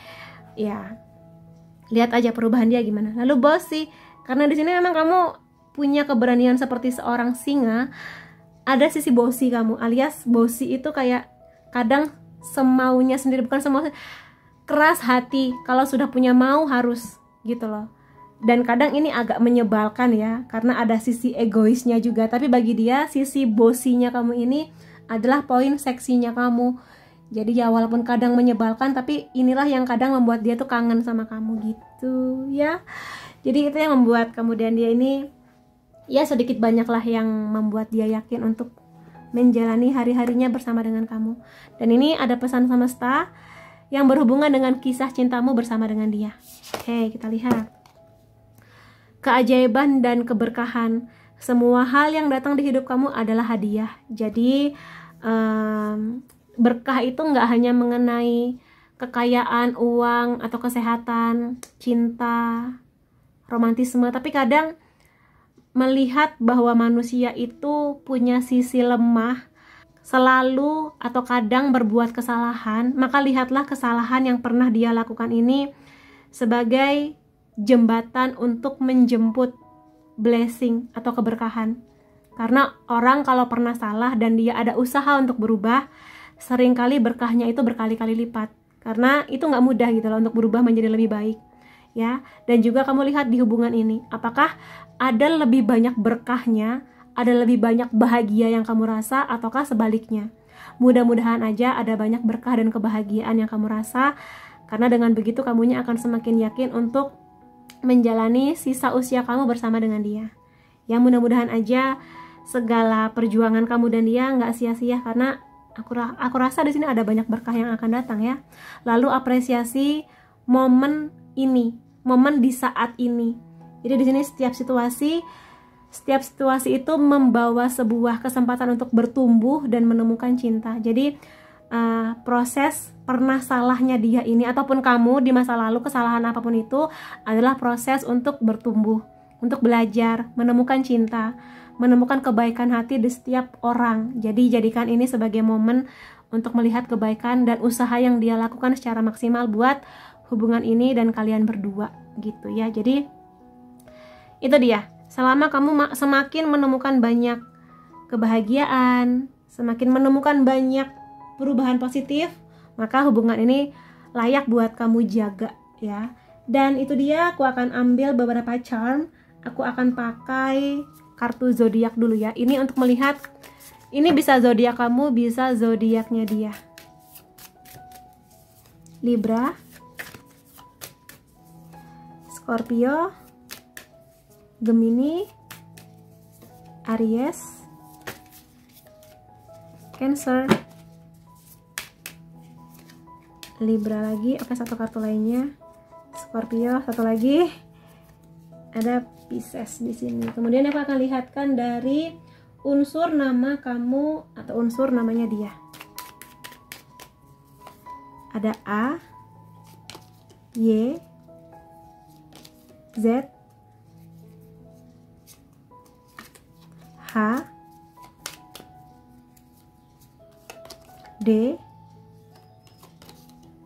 A: ya lihat aja perubahan dia gimana. Lalu bossy, karena di sini memang kamu punya keberanian seperti seorang singa, ada sisi bossy kamu, alias bossy itu kayak kadang semaunya sendiri, bukan semau, keras hati, kalau sudah punya mau harus gitu loh. Dan kadang ini agak menyebalkan ya, karena ada sisi egoisnya juga. Tapi bagi dia sisi bossy-nya kamu ini adalah poin seksinya kamu. Jadi ya walaupun kadang menyebalkan, tapi inilah yang kadang membuat dia tuh kangen sama kamu gitu ya. Jadi itu yang membuat kamu dan dia ini ya sedikit banyaklah yang membuat dia yakin untuk menjalani hari-harinya bersama dengan kamu. Dan ini ada pesan semesta yang berhubungan dengan kisah cintamu bersama dengan dia. Oke, kita lihat. Keajaiban dan keberkahan. Semua hal yang datang di hidup kamu adalah hadiah. Jadi berkah itu nggak hanya mengenai kekayaan, uang, atau kesehatan, cinta, romantisme, tapi kadang melihat bahwa manusia itu punya sisi lemah, selalu atau kadang berbuat kesalahan, maka lihatlah kesalahan yang pernah dia lakukan ini sebagai jembatan untuk menjemput blessing atau keberkahan. Karena orang kalau pernah salah dan dia ada usaha untuk berubah, seringkali berkahnya itu berkali-kali lipat. Karena itu nggak mudah gitu loh untuk berubah menjadi lebih baik. Ya, dan juga kamu lihat di hubungan ini, apakah ada lebih banyak berkahnya, ada lebih banyak bahagia yang kamu rasa, ataukah sebaliknya? Mudah-mudahan aja ada banyak berkah dan kebahagiaan yang kamu rasa, karena dengan begitu kamunya akan semakin yakin untuk menjalani sisa usia kamu bersama dengan dia. Ya, mudah-mudahan aja segala perjuangan kamu dan dia nggak sia-sia, karena aku rasa di sini ada banyak berkah yang akan datang ya. Lalu apresiasi momen ini, momen di saat ini. Jadi di sini setiap situasi itu membawa sebuah kesempatan untuk bertumbuh dan menemukan cinta. Jadi proses pernah salahnya dia ini ataupun kamu di masa lalu, kesalahan apapun itu adalah proses untuk bertumbuh, untuk belajar, menemukan cinta, menemukan kebaikan hati di setiap orang. Jadi jadikan ini sebagai momen untuk melihat kebaikan dan usaha yang dia lakukan secara maksimal buat hubungan ini dan kalian berdua gitu ya. Jadi itu dia, selama kamu semakin menemukan banyak kebahagiaan, semakin menemukan banyak perubahan positif, maka hubungan ini layak buat kamu jaga ya. Dan itu dia, aku akan ambil beberapa charm. Aku akan pakai kartu zodiak dulu ya. Ini untuk melihat, ini bisa zodiak kamu, bisa zodiaknya dia. Libra, Scorpio, Gemini, Aries, Cancer, Libra lagi. Oke, satu kartu lainnya Scorpio, satu lagi ada Pisces di sini. Kemudian aku akan lihatkan dari unsur nama kamu atau unsur namanya dia. Ada A, Y, Z, H, D,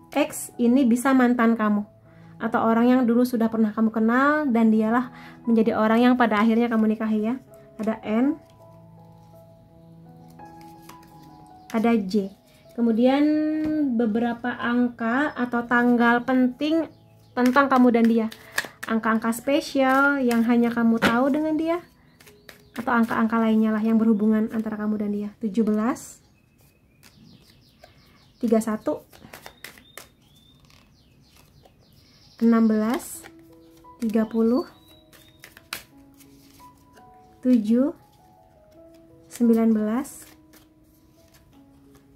A: X. Ini bisa mantan kamu atau orang yang dulu sudah pernah kamu kenal dan dialah menjadi orang yang pada akhirnya kamu nikahi ya. Ada N, ada J. Kemudian beberapa angka atau tanggal penting tentang kamu dan dia. Angka-angka spesial yang hanya kamu tahu dengan dia, atau angka-angka lainnya lah yang berhubungan antara kamu dan dia. 17, 31, 16, 30, 7, 19,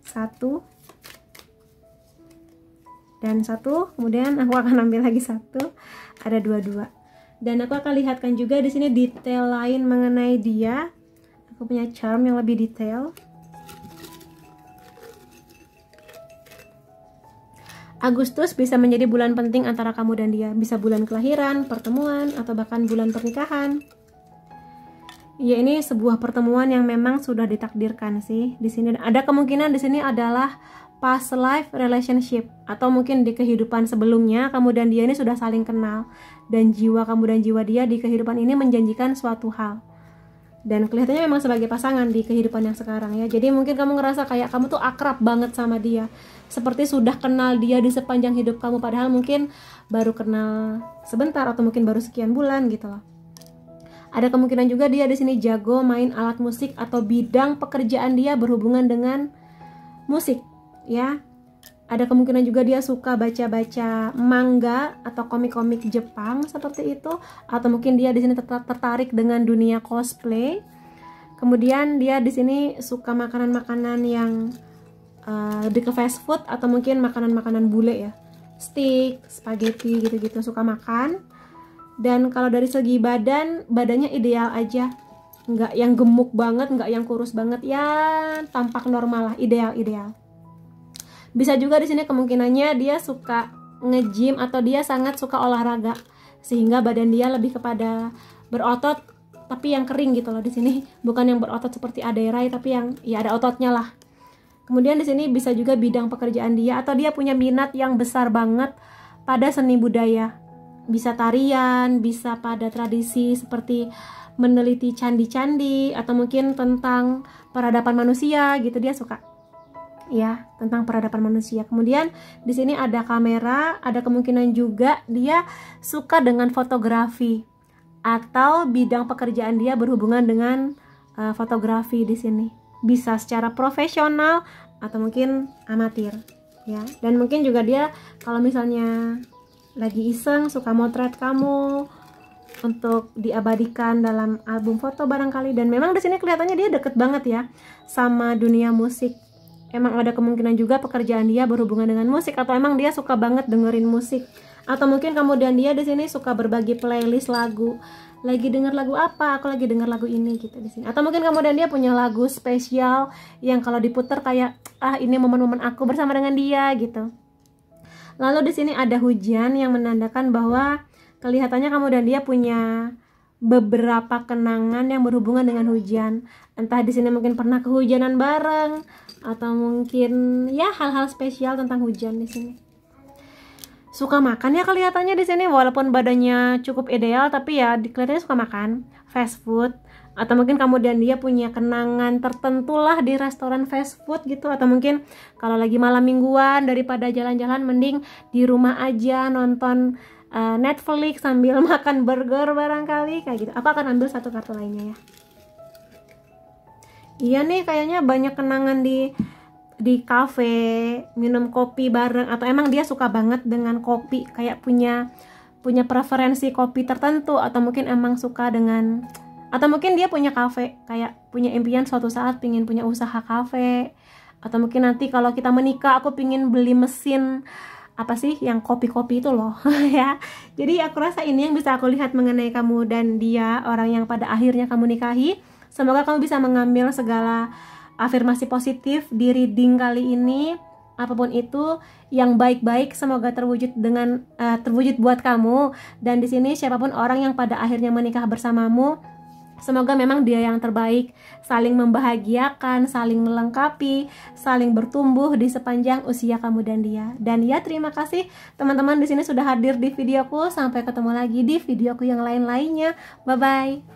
A: 1, dan 1. Kemudian aku akan ambil lagi 1, ada 22. Dan aku akan lihatkan juga di sini detail lain mengenai dia. Aku punya charm yang lebih detail. Agustus bisa menjadi bulan penting antara kamu dan dia. Bisa bulan kelahiran, pertemuan, atau bahkan bulan pernikahan. Ya, ini sebuah pertemuan yang memang sudah ditakdirkan sih. Di sini ada kemungkinan di sini adalah past life relationship, atau mungkin di kehidupan sebelumnya kamu dan dia ini sudah saling kenal dan jiwa kamu dan jiwa dia di kehidupan ini menjanjikan suatu hal. Dan kelihatannya memang sebagai pasangan di kehidupan yang sekarang ya. Jadi mungkin kamu ngerasa kayak kamu tuh akrab banget sama dia, seperti sudah kenal dia di sepanjang hidup kamu, padahal mungkin baru kenal sebentar atau mungkin baru sekian bulan gitu loh. Ada kemungkinan juga dia di sini jago main alat musik atau bidang pekerjaan dia berhubungan dengan musik ya. Ada kemungkinan juga dia suka baca-baca manga atau komik-komik Jepang seperti itu, atau mungkin dia di sini tertarik dengan dunia cosplay. Kemudian dia di sini suka makanan-makanan yang lebih ke fast food atau mungkin makanan-makanan bule ya, steak, spaghetti gitu-gitu, suka makan. Dan kalau dari segi badannya ideal aja, nggak yang gemuk banget, nggak yang kurus banget ya, tampak normal lah, ideal. Bisa juga di sini kemungkinannya dia suka nge-gym atau dia sangat suka olahraga, sehingga badan dia lebih kepada berotot tapi yang kering gitu loh di sini, bukan yang berotot seperti Aderai, tapi yang ya ada ototnya lah. Kemudian di sini bisa juga bidang pekerjaan dia, atau dia punya minat yang besar banget pada seni budaya. Bisa tarian, bisa pada tradisi seperti meneliti candi-candi, atau mungkin tentang peradaban manusia gitu, dia suka ya tentang peradaban manusia. Kemudian di sini ada kamera, ada kemungkinan juga dia suka dengan fotografi, atau bidang pekerjaan dia berhubungan dengan fotografi di sini. Bisa secara profesional atau mungkin amatir ya. Dan mungkin juga dia kalau misalnya lagi iseng suka motret kamu untuk diabadikan dalam album foto barangkali. Dan memang di sini kelihatannya dia deket banget ya sama dunia musik. Emang ada kemungkinan juga pekerjaan dia berhubungan dengan musik, atau emang dia suka banget dengerin musik, atau mungkin kemudian dia di sini suka berbagi playlist lagu. Lagi denger lagu apa? Aku lagi denger lagu ini gitu di sini. Atau mungkin kemudian dia punya lagu spesial yang kalau diputer kayak ini momen-momen aku bersama dengan dia gitu. Lalu di sini ada hujan yang menandakan bahwa kelihatannya kemudian dia punya beberapa kenangan yang berhubungan dengan hujan. Entah di sini mungkin pernah kehujanan bareng, atau mungkin ya hal-hal spesial tentang hujan di sini. Suka makan ya kelihatannya di sini, walaupun badannya cukup ideal, tapi ya kelihatannya suka makan fast food, atau mungkin kemudian dia punya kenangan tertentu lah di restoran fast food gitu. Atau mungkin kalau lagi malam mingguan daripada jalan-jalan mending di rumah aja nonton Netflix sambil makan burger barangkali kayak gitu. Aku akan ambil satu kartu lainnya ya. Iya nih, kayaknya banyak kenangan di cafe, minum kopi bareng, atau emang dia suka banget dengan kopi, kayak punya preferensi kopi tertentu, atau mungkin emang suka dengan, atau mungkin dia punya cafe, kayak punya impian suatu saat pingin punya usaha cafe. Atau mungkin nanti kalau kita menikah aku pingin beli mesin apa sih yang kopi-kopi itu loh ya. Jadi aku rasa ini yang bisa aku lihat mengenai kamu dan dia, orang yang pada akhirnya kamu nikahi. Semoga kamu bisa mengambil segala afirmasi positif di reading kali ini, apapun itu yang baik-baik semoga terwujud terwujud buat kamu. Dan di sini siapapun orang yang pada akhirnya menikah bersamamu, semoga memang dia yang terbaik, saling membahagiakan, saling melengkapi, saling bertumbuh di sepanjang usia kamu dan dia. Dan ya, terima kasih teman-teman di sini sudah hadir di videoku. Sampai ketemu lagi di videoku yang lain-lainnya. Bye bye.